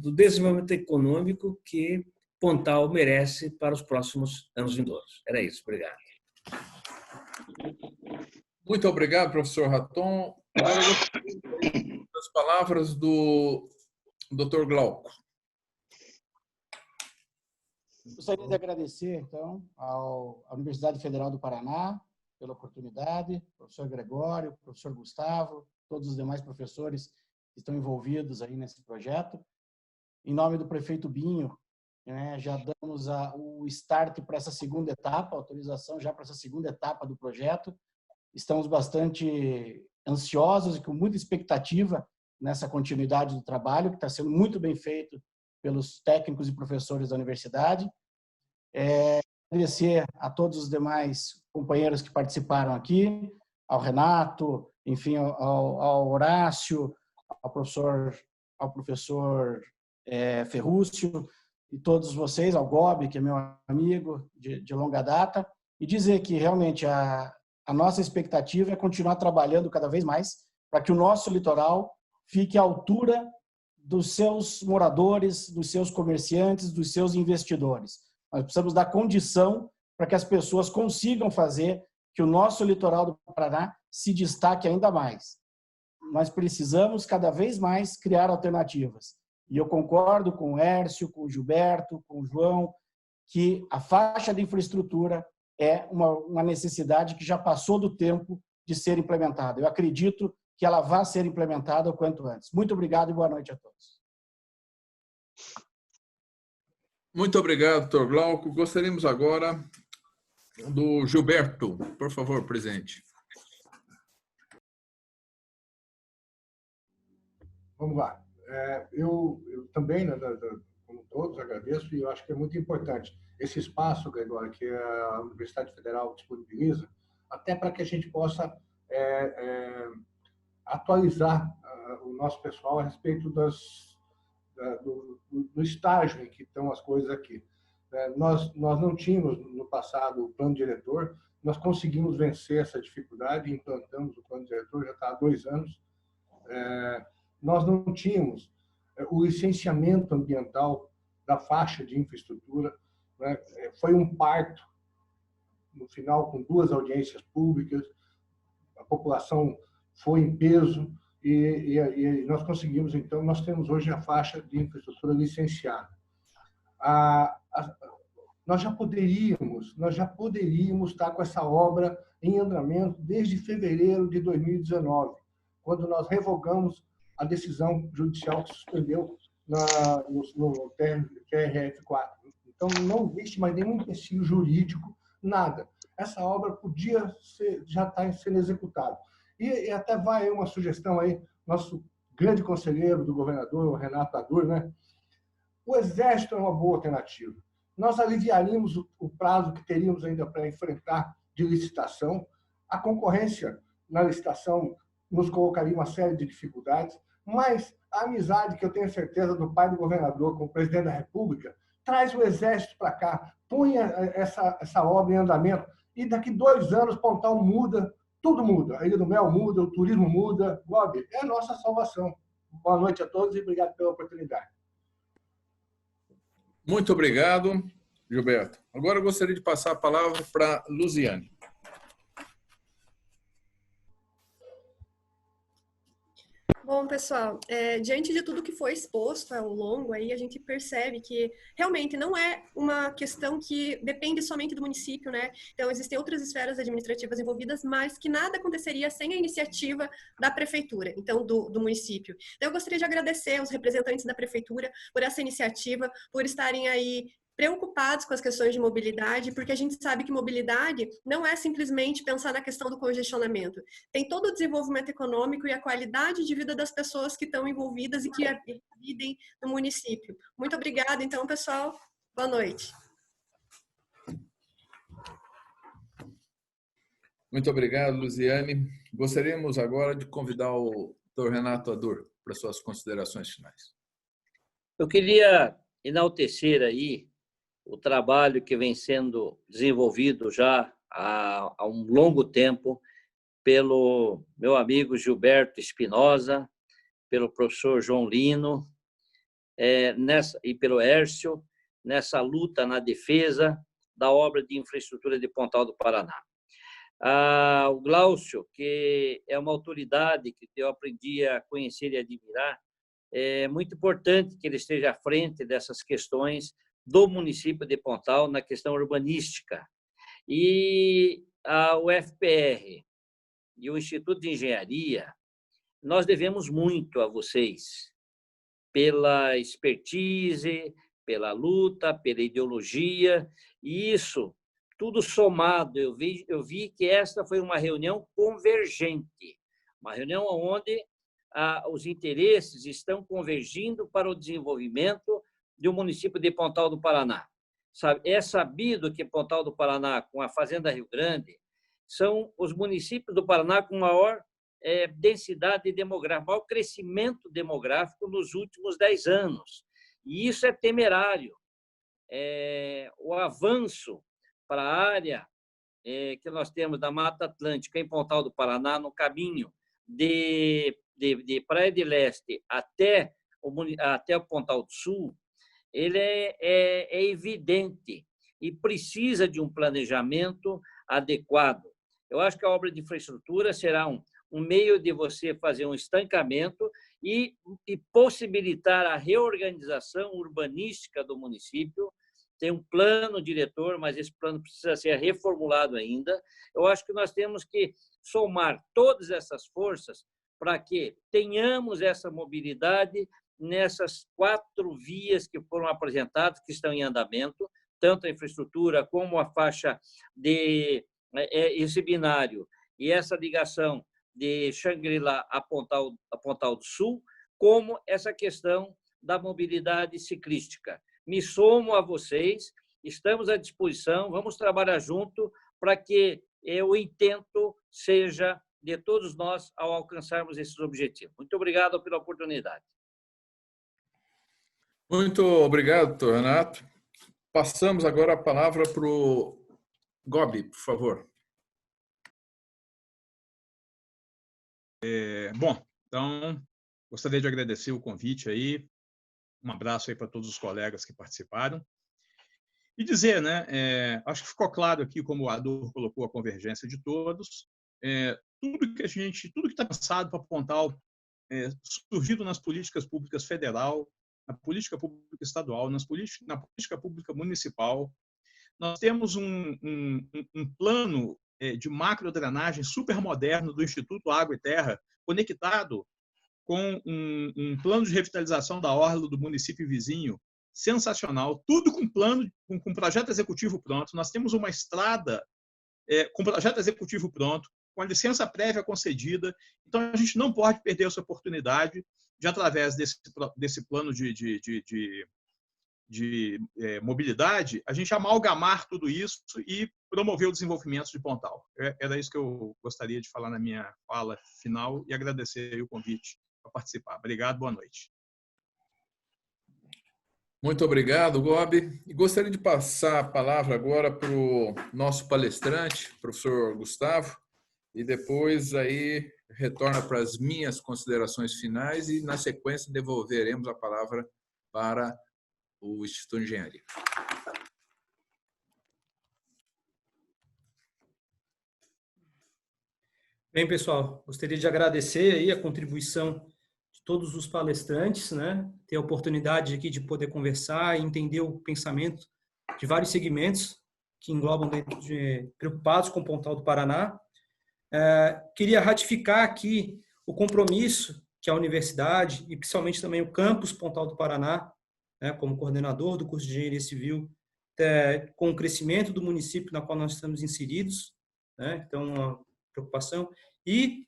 do desenvolvimento econômico que Pontal merece para os próximos anos vindouros. Era isso, obrigado. Muito obrigado, professor Raton. Agora eu gostaria das palavras do Dr. Glauco. Gostaria de agradecer, então, à Universidade Federal do Paraná pela oportunidade, professor Gregório, professor Gustavo, todos os demais professores que estão envolvidos aí nesse projeto. Em nome do prefeito Binho, né, já damos o start para essa segunda etapa, a autorização já para essa segunda etapa do projeto. Estamos bastante ansiosos e com muita expectativa nessa continuidade do trabalho, que está sendo muito bem feito pelos técnicos e professores da universidade. Agradecer a todos os demais companheiros que participaram aqui, ao Renato, enfim, ao Horácio, ao professor Ferrúcio e todos vocês, ao Gobi, que é meu amigo de longa data, e dizer que realmente a nossa expectativa é continuar trabalhando cada vez mais para que o nosso litoral fique à altura dos seus moradores, dos seus comerciantes, dos seus investidores. Nós precisamos dar condição para que as pessoas consigam fazer que o nosso litoral do Paraná se destaque ainda mais. Nós precisamos cada vez mais criar alternativas. E eu concordo com o Hércio, com o Gilberto, com o João, que a faixa de infraestrutura é uma necessidade que já passou do tempo de ser implementada. Eu acredito que ela vai ser implementada o quanto antes. Muito obrigado e boa noite a todos. Muito obrigado, doutor Glauco. Gostaríamos agora do Gilberto. Por favor, presente. Vamos lá. Eu também, né, como todos, agradeço, e eu acho que é muito importante esse espaço, Gregório, que a Universidade Federal disponibiliza, até para que a gente possa atualizar o nosso pessoal a respeito do estágio em que estão as coisas aqui. Nós não tínhamos, no passado, o plano diretor, nós conseguimos vencer essa dificuldade, implantamos o plano diretor, já está há 2 anos. Nós não tínhamos o licenciamento ambiental da faixa de infraestrutura, né? Foi um parto, no final, com 2 audiências públicas, a população foi em peso e nós conseguimos, então, nós temos hoje a faixa de infraestrutura licenciada. Nós já poderíamos estar com essa obra em andamento desde fevereiro de 2019, quando nós revogamos a decisão judicial que suspendeu no TRF4. Então, não existe mais nenhum empecilho jurídico, nada. Essa obra podia já estar sendo executada. E até vai uma sugestão aí, nosso grande conselheiro do governador, o Renato Adur, né? O Exército é uma boa alternativa. Nós aliviaríamos o prazo que teríamos ainda para enfrentar de licitação. A concorrência na licitação nos colocaria uma série de dificuldades, mas a amizade que eu tenho certeza do pai do governador com o presidente da República traz o Exército para cá, põe essa obra em andamento e daqui 2 anos Pontal muda, tudo muda. A Ilha do Mel muda, o turismo muda. Gobi, é a nossa salvação. Boa noite a todos e obrigado pela oportunidade. Muito obrigado, Gilberto. Agora eu gostaria de passar a palavra para Luziane. Bom, pessoal, diante de tudo que foi exposto ao longo, aí a gente percebe que realmente não é uma questão que depende somente do município, né? Então, existem outras esferas administrativas envolvidas, mas que nada aconteceria sem a iniciativa da prefeitura, então, do município. Então, eu gostaria de agradecer aos representantes da prefeitura por essa iniciativa, por estarem aí preocupados com as questões de mobilidade, porque a gente sabe que mobilidade não é simplesmente pensar na questão do congestionamento. Tem todo o desenvolvimento econômico e a qualidade de vida das pessoas que estão envolvidas e que vivem no município. Muito obrigada, então, pessoal. Boa noite. Muito obrigado, Luziane. Gostaríamos agora de convidar o Dr. Renato Adur para suas considerações finais. Eu queria enaltecer aí o trabalho que vem sendo desenvolvido já há um longo tempo pelo meu amigo Gilberto Espinosa, pelo professor João Lino, e pelo Hércio, nessa luta na defesa da obra de infraestrutura de Pontal do Paraná. O Glaucio, que é uma autoridade que eu aprendi a conhecer e admirar, é muito importante que ele esteja à frente dessas questões do município de Pontal na questão urbanística. E a UFPR e o Instituto de Engenharia, nós devemos muito a vocês pela expertise, pela luta, pela ideologia, e isso tudo somado. Eu vi que esta foi uma reunião convergente, uma reunião onde os interesses estão convergindo para o desenvolvimento do município de Pontal do Paraná. É sabido que Pontal do Paraná, com a Fazenda Rio Grande, são os municípios do Paraná com maior densidade demográfica, maior crescimento demográfico nos últimos 10 anos. E isso é temerário. O avanço para a área que nós temos da Mata Atlântica em Pontal do Paraná, no caminho de Praia de Leste até o Pontal do Sul, ele é evidente e precisa de um planejamento adequado. Eu acho que a obra de infraestrutura será um meio de você fazer um estancamento e possibilitar a reorganização urbanística do município. Tem um plano diretor, mas esse plano precisa ser reformulado ainda. Eu acho que nós temos que somar todas essas forças para que tenhamos essa mobilidade nessas 4 vias que foram apresentadas, que estão em andamento, tanto a infraestrutura como a faixa de esse binário e essa ligação de Xangri-Lá a Pontal do Sul, como essa questão da mobilidade ciclística. Me somo a vocês, estamos à disposição, vamos trabalhar junto para que o intento seja de todos nós ao alcançarmos esses objetivos. Muito obrigado pela oportunidade. Muito obrigado, doutor Renato. Passamos agora a palavra para o Gobi, por favor. Bom, então, gostaria de agradecer o convite aí, um abraço aí para todos os colegas que participaram, e dizer, né, acho que ficou claro aqui, como o Ador colocou, a convergência de todos, tudo que está pensado para Pontal, surgido nas políticas públicas federal, na política pública estadual, na política pública municipal. Nós temos um plano de macrodrenagem super moderno do Instituto Água e Terra, conectado com um plano de revitalização da orla do município vizinho, sensacional, tudo com plano, com projeto executivo pronto. Nós temos uma estrada com projeto executivo pronto, com a licença prévia concedida. Então, a gente não pode perder essa oportunidade de, através desse plano de mobilidade, a gente amalgamar tudo isso e promover o desenvolvimento de Pontal. Era isso que eu gostaria de falar na minha fala final e agradecer o convite para participar. Obrigado, boa noite. Muito obrigado, Gobi. E gostaria de passar a palavra agora para o nosso palestrante, professor Gustavo, e depois aí retorna para as minhas considerações finais e, na sequência, devolveremos a palavra para o Instituto de Engenharia. Bem, pessoal, gostaria de agradecer aí a contribuição de todos os palestrantes, né? Ter a oportunidade aqui de poder conversar e entender o pensamento de vários segmentos que englobam dentro preocupados com o Pontal do Paraná. Queria ratificar aqui o compromisso que a universidade e principalmente também o campus Pontal do Paraná, né, como coordenador do curso de Engenharia Civil, com o crescimento do município na qual nós estamos inseridos, né? Então, uma preocupação, e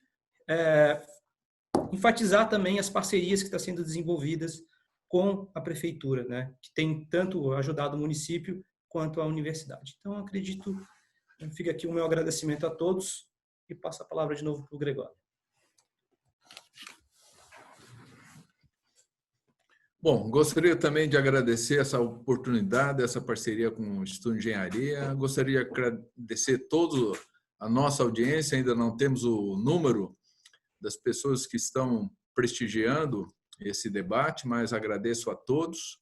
enfatizar também as parcerias que estão sendo desenvolvidas com a prefeitura, né? Que tem tanto ajudado o município quanto a universidade. Então, acredito, fica aqui o meu agradecimento a todos e passo a palavra de novo para o Gregório. Bom, gostaria também de agradecer essa oportunidade, essa parceria com o Instituto de Engenharia. Gostaria de agradecer todas a nossa audiência, ainda não temos o número das pessoas que estão prestigiando esse debate, mas agradeço a todos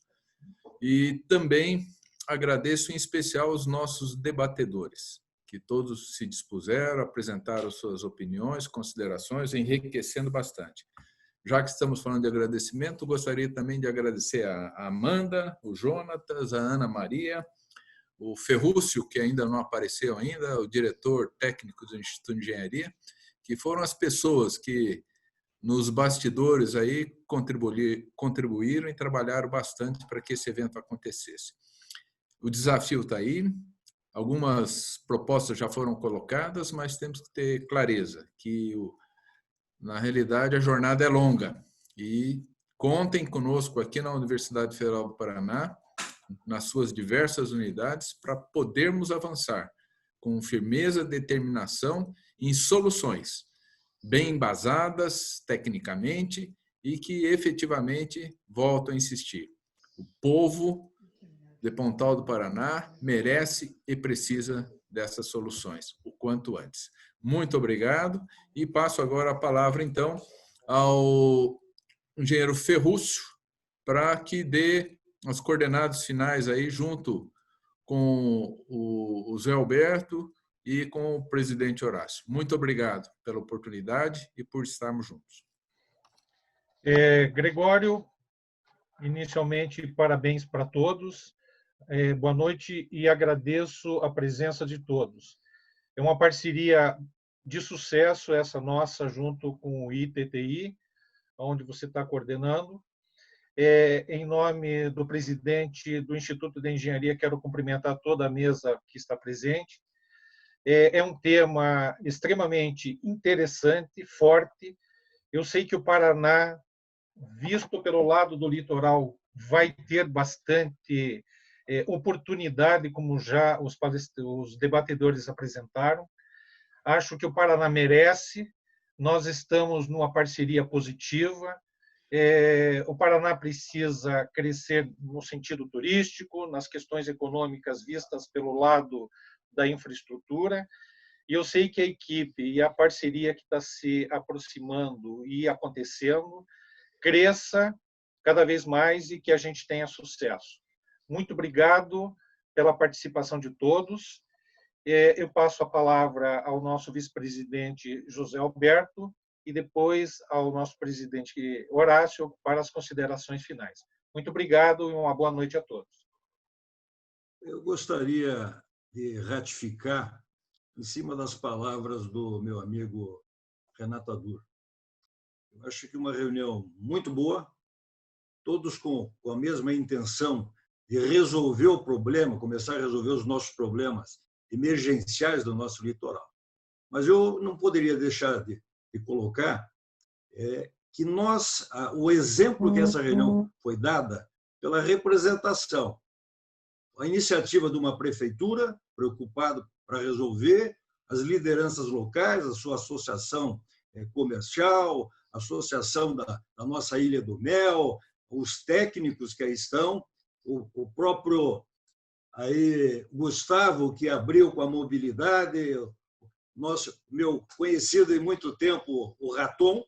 e também agradeço em especial os nossos debatedores, que todos se dispuseram, apresentaram suas opiniões, considerações, enriquecendo bastante. Já que estamos falando de agradecimento, gostaria também de agradecer a Amanda, o Jonatas, a Ana Maria, o Ferrúcio, que ainda não apareceu ainda, o diretor técnico do Instituto de Engenharia, que foram as pessoas que nos bastidores aí contribuíram e trabalharam bastante para que esse evento acontecesse. O desafio está aí, algumas propostas já foram colocadas, mas temos que ter clareza que, na realidade, a jornada é longa e contem conosco aqui na Universidade Federal do Paraná, nas suas diversas unidades, para podermos avançar com firmeza, determinação em soluções bem embasadas tecnicamente e que efetivamente, volto a insistir, o povo de Pontal do Paraná merece e precisa dessas soluções o quanto antes. Muito obrigado e passo agora a palavra, então, ao engenheiro Ferrúcio para que dê as coordenadas finais aí junto com o Zé Alberto e com o presidente Horácio. Muito obrigado pela oportunidade e por estarmos juntos. Gregório, inicialmente, parabéns para todos. Boa noite e agradeço a presença de todos. É uma parceria de sucesso essa nossa junto com o ITTI, onde você está coordenando. Em nome do presidente do Instituto de Engenharia, quero cumprimentar toda a mesa que está presente. É um tema extremamente interessante, forte. Eu sei que o Paraná, visto pelo lado do litoral, vai ter bastante oportunidade, como já os debatedores apresentaram. Acho que o Paraná merece. Nós estamos numa parceria positiva. O Paraná precisa crescer no sentido turístico, nas questões econômicas vistas pelo lado da infraestrutura. E eu sei que a equipe e a parceria que está se aproximando e acontecendo cresça cada vez mais e que a gente tenha sucesso. Muito obrigado pela participação de todos. Eu passo a palavra ao nosso vice-presidente José Alberto e depois ao nosso presidente Horácio para as considerações finais. Muito obrigado e uma boa noite a todos. Eu gostaria de ratificar em cima das palavras do meu amigo Renato Adur. Eu acho que uma reunião muito boa, todos com a mesma intenção de resolver o problema, começar a resolver os nossos problemas emergenciais do nosso litoral. Mas eu não poderia deixar de colocar que o exemplo que essa reunião foi dada pela representação, a iniciativa de uma prefeitura preocupada para resolver, as lideranças locais, a sua associação comercial, a associação da nossa Ilha do Mel, os técnicos que aí estão, o próprio aí Gustavo, que abriu com a mobilidade, meu conhecido em muito tempo, o Raton,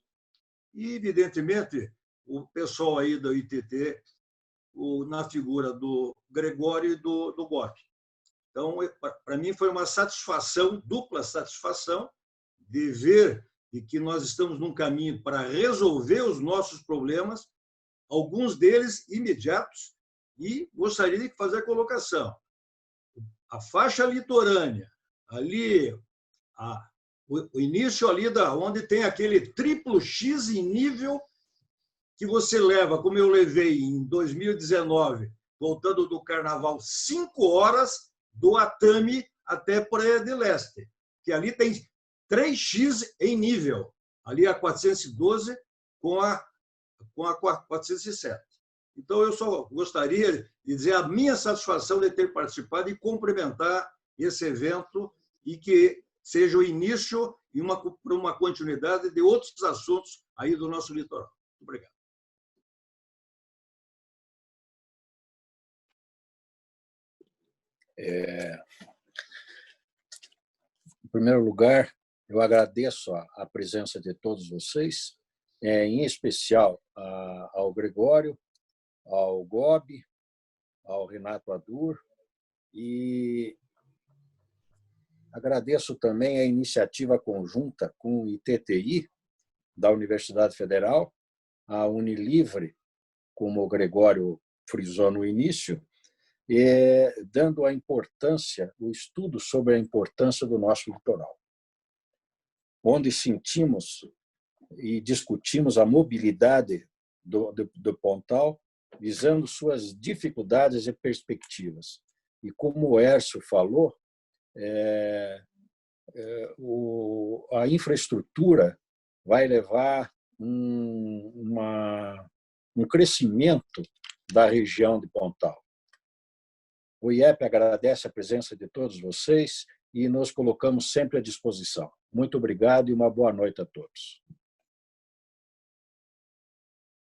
e, evidentemente, o pessoal aí do ITT, na figura do Gregório e do Bob. Então, para mim, foi uma satisfação, dupla satisfação, de ver que nós estamos num caminho para resolver os nossos problemas, alguns deles imediatos, e gostaria de fazer a colocação. A faixa litorânea, ali, o início ali onde tem aquele triplo X em nível que você leva, como eu levei em 2019, voltando do Carnaval, 5 horas do Atami até Praia del Este, que ali tem 3x em nível, ali a 412 com a 407. Então, eu só gostaria de dizer a minha satisfação de ter participado e cumprimentar esse evento e que seja o início e uma continuidade de outros assuntos aí do nosso litoral. Muito obrigado. primeiro lugar, eu agradeço a presença de todos vocês, em especial ao Gregório, ao Gobi, ao Renato Adur, e agradeço também a iniciativa conjunta com o ITTI, da Universidade Federal, a Unilivre, como o Gregório frisou no início, dando a importância, o estudo sobre a importância do nosso litoral, onde sentimos e discutimos a mobilidade do Pontal, visando suas dificuldades e perspectivas. E como o Hércio falou, a infraestrutura vai levar um crescimento da região de Pontal. O IEP agradece a presença de todos vocês e nos colocamos sempre à disposição. Muito obrigado e uma boa noite a todos.